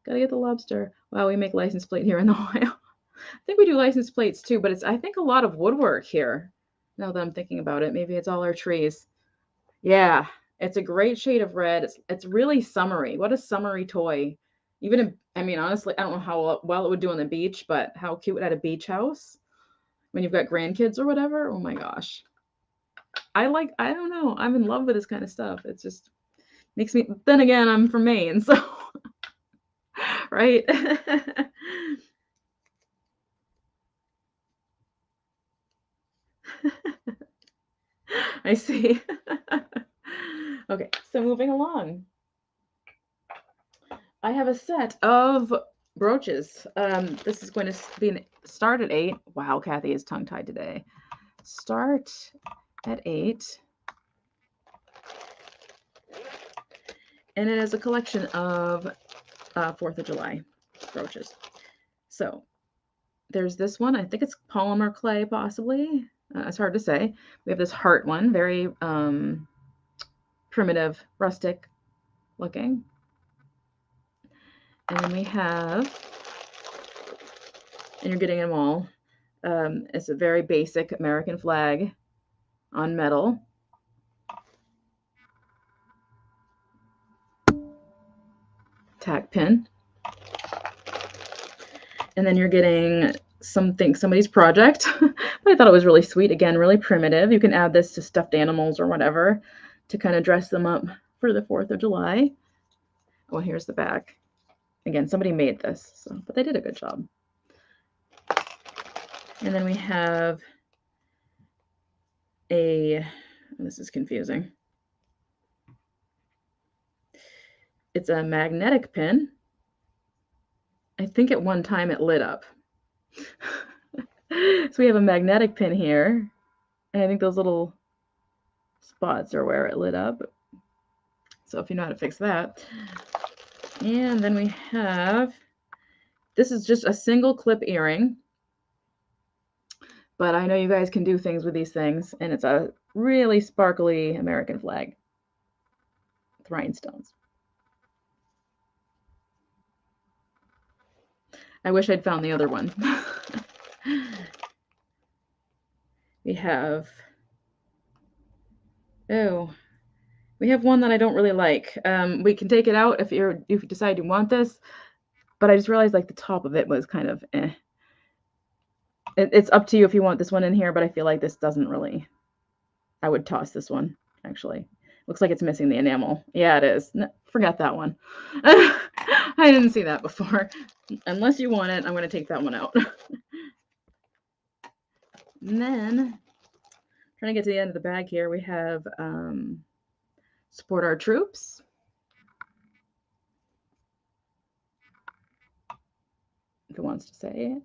got to get the lobster. Wow, we make license plate here in Ohio. I think we do license plates too, but it's, I think, a lot of woodwork here. Now that I'm thinking about it, maybe it's all our trees. Yeah, it's a great shade of red. It's really summery. What a summery toy. Honestly, I don't know how well it would do on the beach, but how cute at a beach house when you've got grandkids or whatever. Oh my gosh. I don't know. I'm in love with this kind of stuff. It just makes me, then again, I'm from Maine, so, right? I see. Okay, so moving along. I have a set of brooches. This is going to start at 8. Wow, Kathy is tongue-tied today. Start at 8. And it is a collection of 4th of July brooches. So there's this one. I think it's polymer clay, possibly. It's hard to say. We have this heart one, very primitive, rustic looking. And then we have, and you're getting them all, it's a very basic American flag on metal. Tack pin. And then you're getting somebody's project. But I thought it was really sweet. Again, really primitive. You can add this to stuffed animals or whatever to kind of dress them up for the 4th of July. Well, here's the back. Again, somebody made this, but they did a good job. And then we have this is confusing. It's a magnetic pin. I think at one time it lit up. So we have a magnetic pin here. And I think those little spots are where it lit up. So if you know how to fix that. And then we have, this is just a single clip earring. But I know you guys can do things with these things. And it's a really sparkly American flag with rhinestones. I wish I'd found the other one. We have, we have one that I don't really like. We can take it out if you decide you want this, but I just realized like the top of it was kind of eh. It's up to you if you want this one in here, but I feel like this doesn't really. I would toss this one, actually. Looks like it's missing the enamel. Yeah, it is. No, forget that one. I didn't see that before. Unless you want it, I'm going to take that one out. And then, trying to get to the end of the bag here, we have support our troops. If it wants to say it.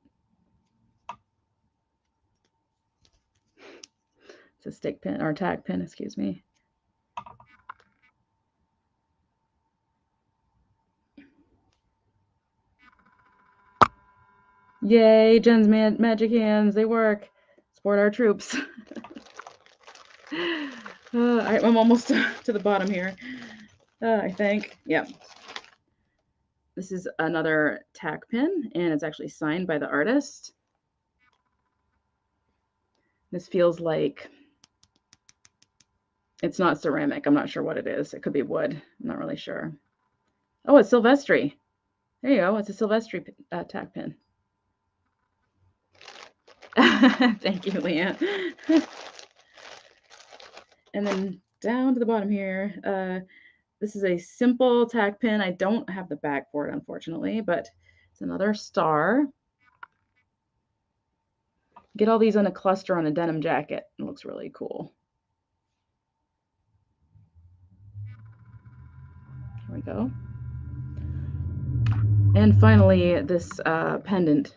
It's a stick pin, or tag pin, excuse me. Yay, Jen's magic hands, they work. Support our troops. I'm almost to the bottom here, I think. Yeah. This is another tack pin, and it's actually signed by the artist. This feels like, it's not ceramic. I'm not sure what it is. It could be wood. I'm not really sure. Oh, it's Silvestri. There you go. It's a Silvestri tack pin. Thank you, Leah. And then down to the bottom here, this is a simple tack pin. I don't have the back for it, unfortunately, but it's another star. Get all these in a cluster on a denim jacket. It looks really cool. Here we go. And finally, this pendant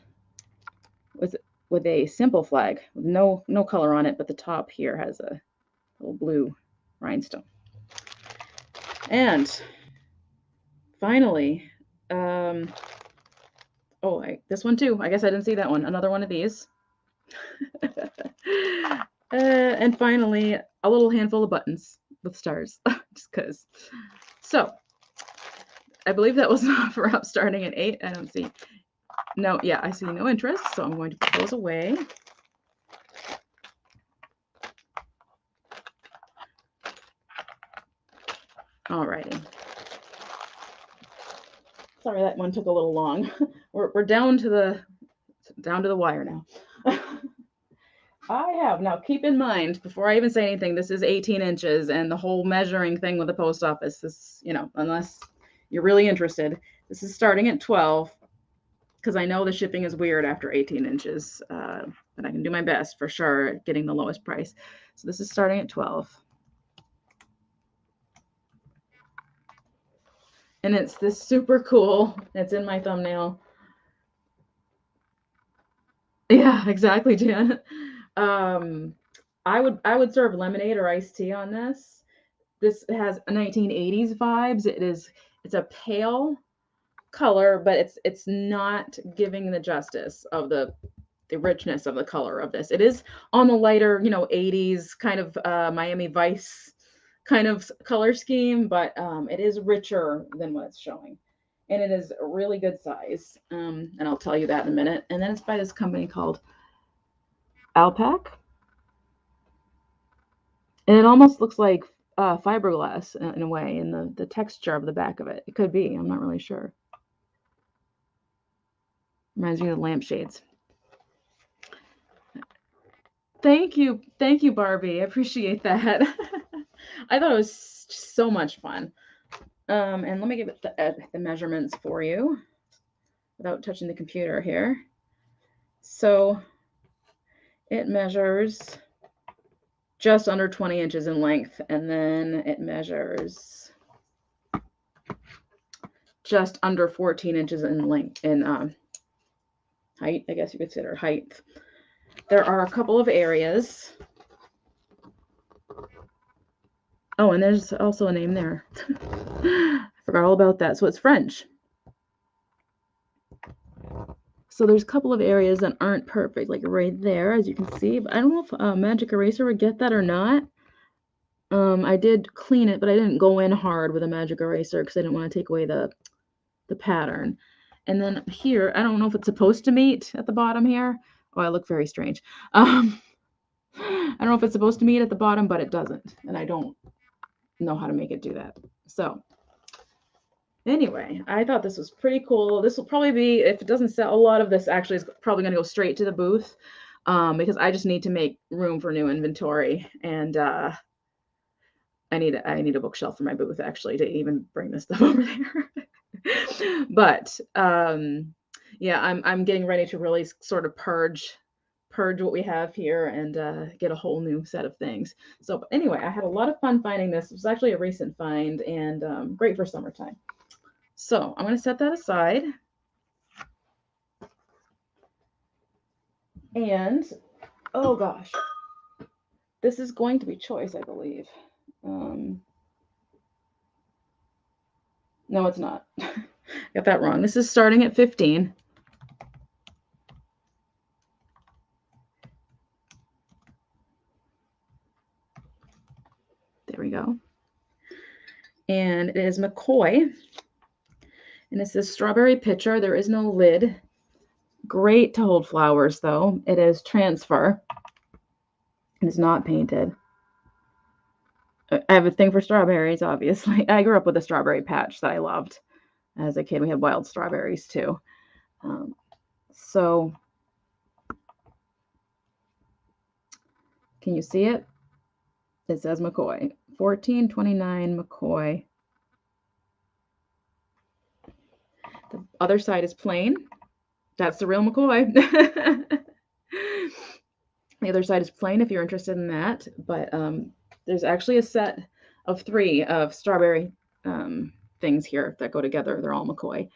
with a simple flag, with no color on it, but the top here has a little blue rhinestone. And finally, this one too. I guess I didn't see that one. Another one of these. And finally, a little handful of buttons with stars, just because. So, I believe that was for up starting at 8. I don't see. No, yeah, I see no interest, so I'm going to put those away. Alrighty. Sorry, that one took a little long. We're down to the wire now. I have. Now, keep in mind, before I even say anything, this is 18 inches, and the whole measuring thing with the post office, this, unless you're really interested, this is starting at 12, because I know the shipping is weird after 18 inches, but I can do my best for sure getting the lowest price. So this is starting at 12. And it's this super cool, it's in my thumbnail. Yeah, exactly, Jan. I would serve lemonade or iced tea on this. This has 1980s vibes. It's a pale color, but it's not giving the justice of the richness of the color of this. It is on the lighter, 80s kind of Miami Vice kind of color scheme, but it is richer than what it's showing. And it is a really good size. And I'll tell you that in a minute. And then it's by this company called Alpac. And it almost looks like fiberglass in a way, in the texture of the back of it. It could be. I'm not really sure. Reminds me of the lampshades. Thank you, Barbie. I appreciate that. I thought it was so much fun. And let me give it the measurements for you without touching the computer here. So it measures just under 20 inches in length, and then it measures just under 14 inches in length, in height, I guess you could consider height. There are a couple of areas. Oh, and there's also a name there. I forgot all about that. So it's French. So there's a couple of areas that aren't perfect, like right there, as you can see. But I don't know if a magic eraser would get that or not. I did clean it, but I didn't go in hard with a magic eraser because I didn't want to take away the pattern. And then here, I don't know if it's supposed to meet at the bottom here. Oh, I look very strange. I don't know if it's supposed to meet at the bottom, but it doesn't. And I don't know how to make it do that. So anyway, I thought this was pretty cool. This will probably be, if it doesn't sell, a lot of this actually is probably going to go straight to the booth because I just need to make room for new inventory. And I need a bookshelf for my booth actually to even bring this stuff over there. But yeah, I'm getting ready to really sort of purge what we have here and get a whole new set of things. So anyway, I had a lot of fun finding this. It was actually a recent find and great for summertime. So I'm going to set that aside. And oh gosh, this is going to be choice, I believe. No, it's not. Got that wrong. This is starting at 15. There we go. And it is McCoy. And it's this strawberry pitcher. There is no lid. Great to hold flowers, though. It is transfer. It's not painted. I have a thing for strawberries, obviously. I grew up with a strawberry patch that I loved. As a kid, we had wild strawberries, too. So, can you see it? It says McCoy. 1429 McCoy. The other side is plain. That's the real McCoy. The other side is plain if you're interested in that. But there's actually a set of 3 of strawberry things here that go together. They're all McCoy.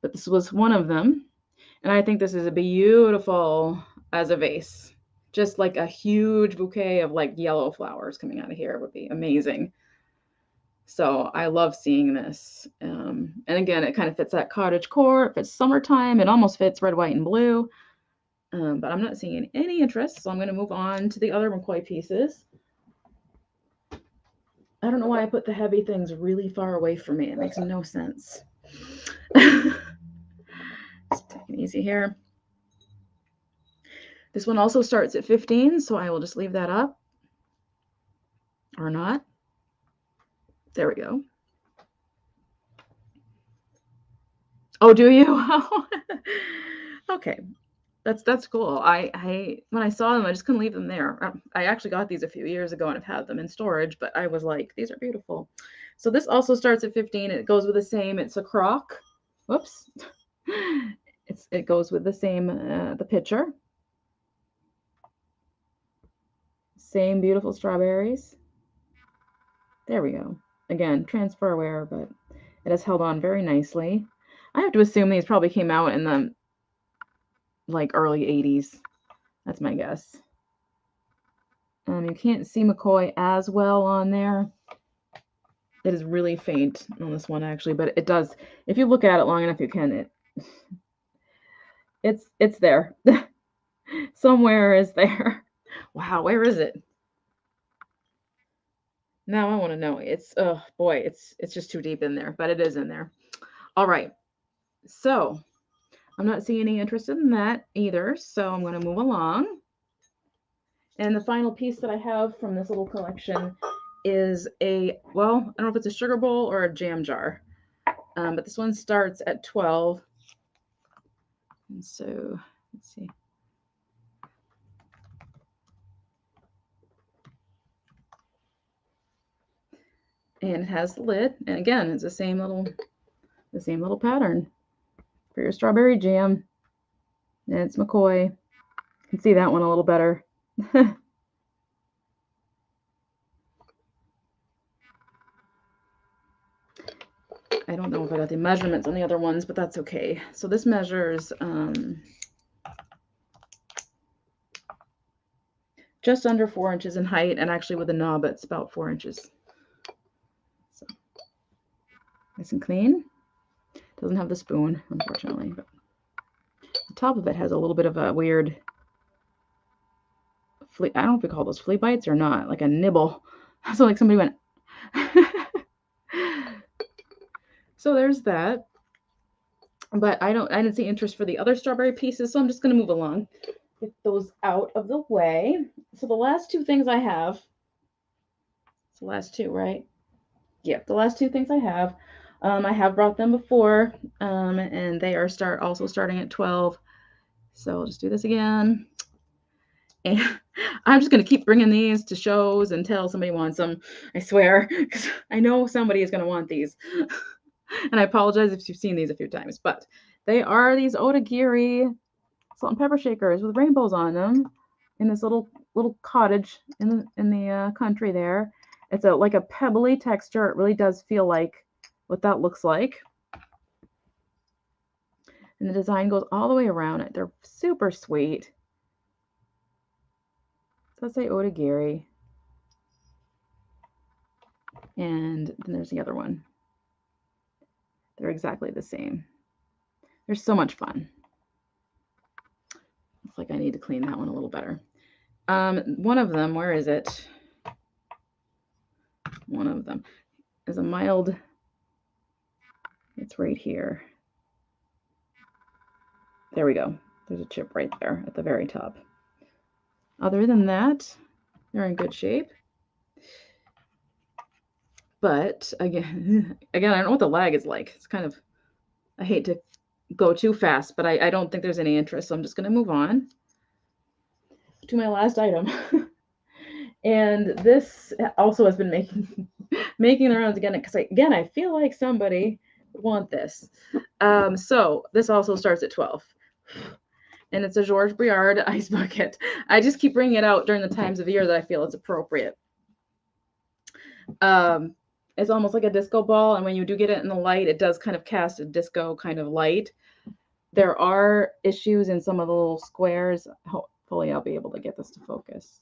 But this was one of them. And I think this is a beautiful as a vase. Just like a huge bouquet of like yellow flowers coming out of here would be amazing. So I love seeing this. And again, it kind of fits that cottagecore. It fits summertime. It almost fits red, white, and blue. But I'm not seeing any interest. So I'm going to move on to the other McCoy pieces. I don't know why I put the heavy things really far away from me. It makes no sense. Just take it easy here. This one also starts at 15, so I will just leave that up. Or not. There we go. Oh, do you? Okay. That's cool. I when I saw them, I just couldn't leave them there. I actually got these a few years ago and I've had them in storage, but I was like, these are beautiful. So this also starts at 15. It goes with the same. It's a crock. Whoops. It goes with the same the pitcher. Same beautiful strawberries. There we go. Again, transferware, but it has held on very nicely. I have to assume these probably came out in the like early 80s. That's my guess. You can't see McCoy as well on there. It is really faint on this one actually, but it does. If you look at it long enough, you can. It's there. Somewhere is there. Wow, where is it? Now I want to know. It's oh boy, it's just too deep in there, but it is in there. All right. So I'm not seeing any interest in that either, so I'm going to move along. And the final piece that I have from this little collection is well, I don't know if it's a sugar bowl or a jam jar, but this one starts at 12. And so, let's see. And it has the lid, and again, it's the same little pattern for your strawberry jam. And it's McCoy. You can see that one a little better. I don't know if I got the measurements on the other ones, but that's okay. So this measures just under 4 inches in height, and actually with the knob, it's about 4 inches. So nice and clean. Doesn't have the spoon, unfortunately, but the top of it has a little bit of a weird flea. I don't know if we call those flea bites or not, like a nibble. So like somebody went. So there's that. But I didn't see interest for the other strawberry pieces, so I'm just going to move along. Get those out of the way. So the last two things I have, it's the last two, right? Yep, the last two things I have brought them before, and they are also starting at 12. So I'll just do this again. And I'm just going to keep bringing these to shows until somebody wants them, I swear, because I know somebody is going to want these. And I apologize if you've seen these a few times, but they are these Otagiri salt and pepper shakers with rainbows on them in this little cottage in the country there. It's like a pebbly texture. It really does feel like what that looks like. And the design goes all the way around it. They're super sweet. So let's say Otagiri. And then there's the other one. They're exactly the same. They're so much fun. It's like I need to clean that one a little better. One of them, where is it? One of them is a mild, it's right here. There we go. There's a chip right there at the very top. Other than that, they're in good shape. But again, I don't know what the lag is like. It's kind of, I hate to go too fast, but I don't think there's any interest, so I'm just going to move on to my last item. And this also has been making the rounds again, because I feel like somebody would want this. So this also starts at 12. And it's a Georges Brillard ice bucket. I just keep bringing it out during the times of year that I feel it's appropriate. It's almost like a disco ball, and when you do get it in the light, it does kind of cast a disco kind of light. There are issues in some of the little squares. Hopefully I'll be able to get this to focus.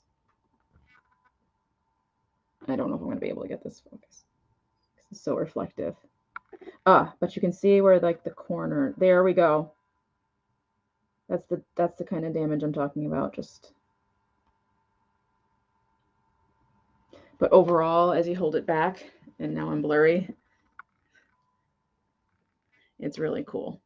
I don't know if I'm going to be able to get this to focus. This is so reflective. But you can see where like the corner, there we go. That's the kind of damage I'm talking about. But overall, as you hold it back, and now I'm blurry, it's really cool.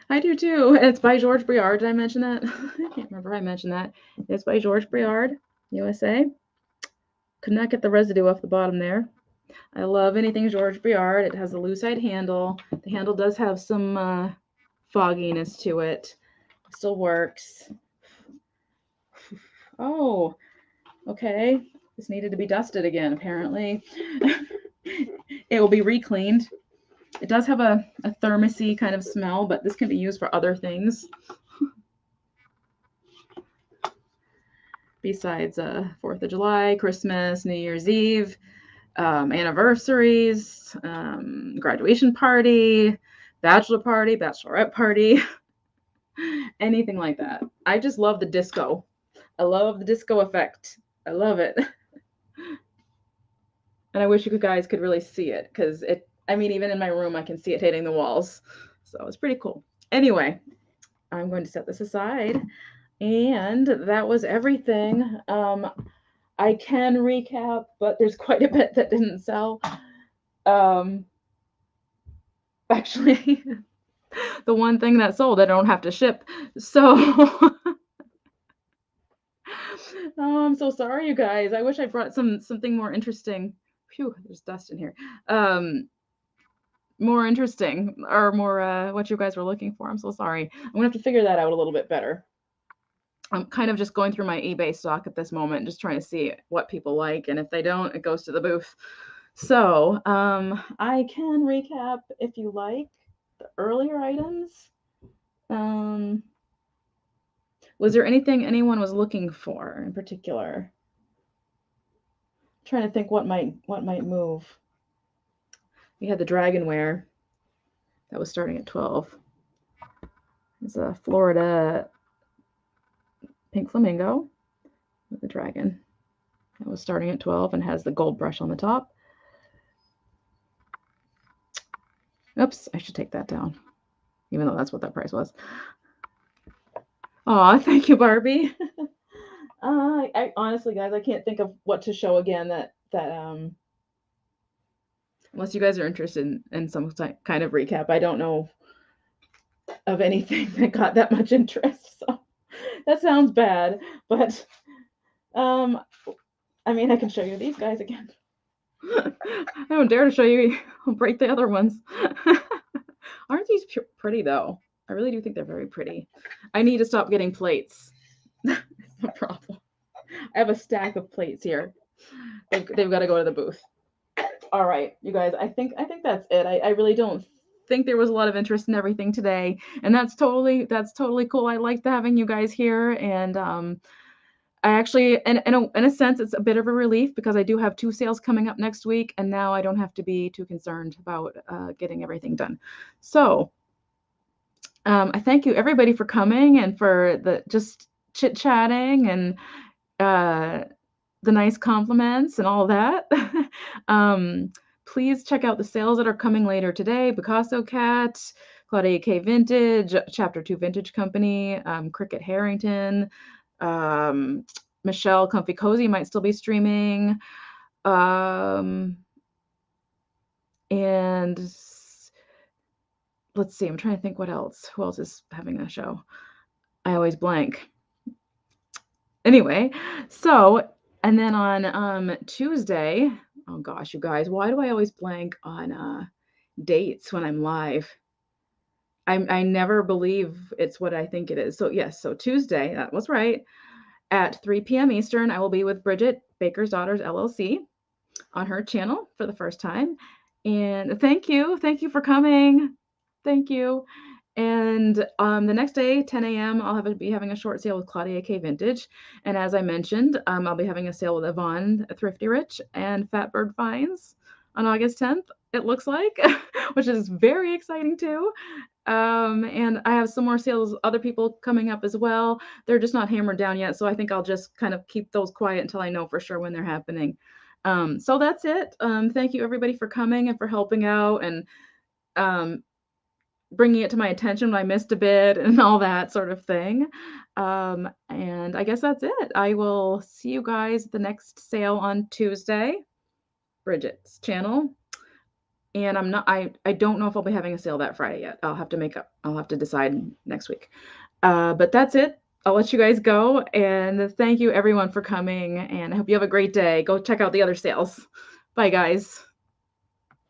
I do too. It's by Georges Brillard. Did I mention that? I can't remember if I mentioned that. It's by Georges Brillard, USA. Could not get the residue off the bottom there. I love anything Georges Brillard. It has a loose-side handle. The handle does have some fogginess to it. It still works. Oh, okay. This needed to be dusted again, apparently. It will be re-cleaned. It does have a thermosy kind of smell, but this can be used for other things. Besides 4th of July, Christmas, New Year's Eve, anniversaries, graduation party, bachelor party, bachelorette party, anything like that. I just love the disco. I love the disco effect. I love it. And I wish you guys could really see it, because even in my room, I can see it hitting the walls. So it's pretty cool. Anyway, I'm going to set this aside. And that was everything. I can recap, but there's quite a bit that didn't sell. Actually, the one thing that sold, I don't have to ship. So I'm so sorry, you guys. I wish I brought something more interesting. Phew, there's dust in here. More interesting, or more what you guys were looking for. I'm so sorry. I'm gonna have to figure that out a little bit better. I'm kind of just going through my eBay stock at this moment, just trying to see what people like, and if they don't, it goes to the booth. So I can recap if you like the earlier items. Was there anything anyone was looking for in particular? I'm trying to think what might move. We had the Dragonware that was starting at 12. It's a Florida pink flamingo with a dragon. That was starting at 12 and has the gold brush on the top. Oops, I should take that down, even though that's what that price was. Aw, thank you, Barbie. I honestly, guys, I can't think of what to show again that unless you guys are interested in some kind of recap. I don't know of anything that got that much interest, so that sounds bad, but I mean, I can show you these guys again. I don't dare to show you. I'll break the other ones. Aren't these pretty, though? I really do think they're very pretty. I need to stop getting plates. That's the problem. I have a stack of plates here. They've got to go to the booth. All right, you guys, I think that's it. I really don't think there was a lot of interest in everything today, and that's totally cool. I liked having you guys here, and I actually, in a sense, it's a bit of a relief because I do have 2 sales coming up next week, and now I don't have to be too concerned about getting everything done. So I thank you everybody for coming and for the just chit-chatting and the nice compliments and all that. Please check out the sales that are coming later today. Picasso Cat, Claudia K Vintage, Chapter 2 Vintage Company, Cricket Harrington, Michelle Comfy Cozy might still be streaming. And let's see, I'm trying to think what else. Who else is having a show? I always blank. Anyway, so, and then on Tuesday, oh gosh, you guys, why do I always blank on dates when I'm live? I never believe it's what I think it is. So yes, so Tuesday, that was right, at 3 p.m. Eastern, I will be with Bridget, Baker's Daughters LLC, on her channel for the first time. And thank you for coming. Thank you. And the next day, 10 a.m., I'll be having a short sale with Claudia K Vintage. And as I mentioned, I'll be having a sale with Yvonne Thrifty Rich and Fatbird Finds on August 10th, it looks like, which is very exciting too. And I have some more sales, other people coming up as well. They're just not hammered down yet, so I think I'll just kind of keep those quiet until I know for sure when they're happening. So that's it. Thank you everybody for coming and for helping out and bringing it to my attention when I missed a bit and all that sort of thing. And I guess that's it. I will see you guys at the next sale on Tuesday, Bridget's channel. And I don't know if I'll be having a sale that Friday yet. I'll have to decide next week. But that's it. I'll let you guys go. And thank you everyone for coming. And I hope you have a great day. Go check out the other sales. Bye guys.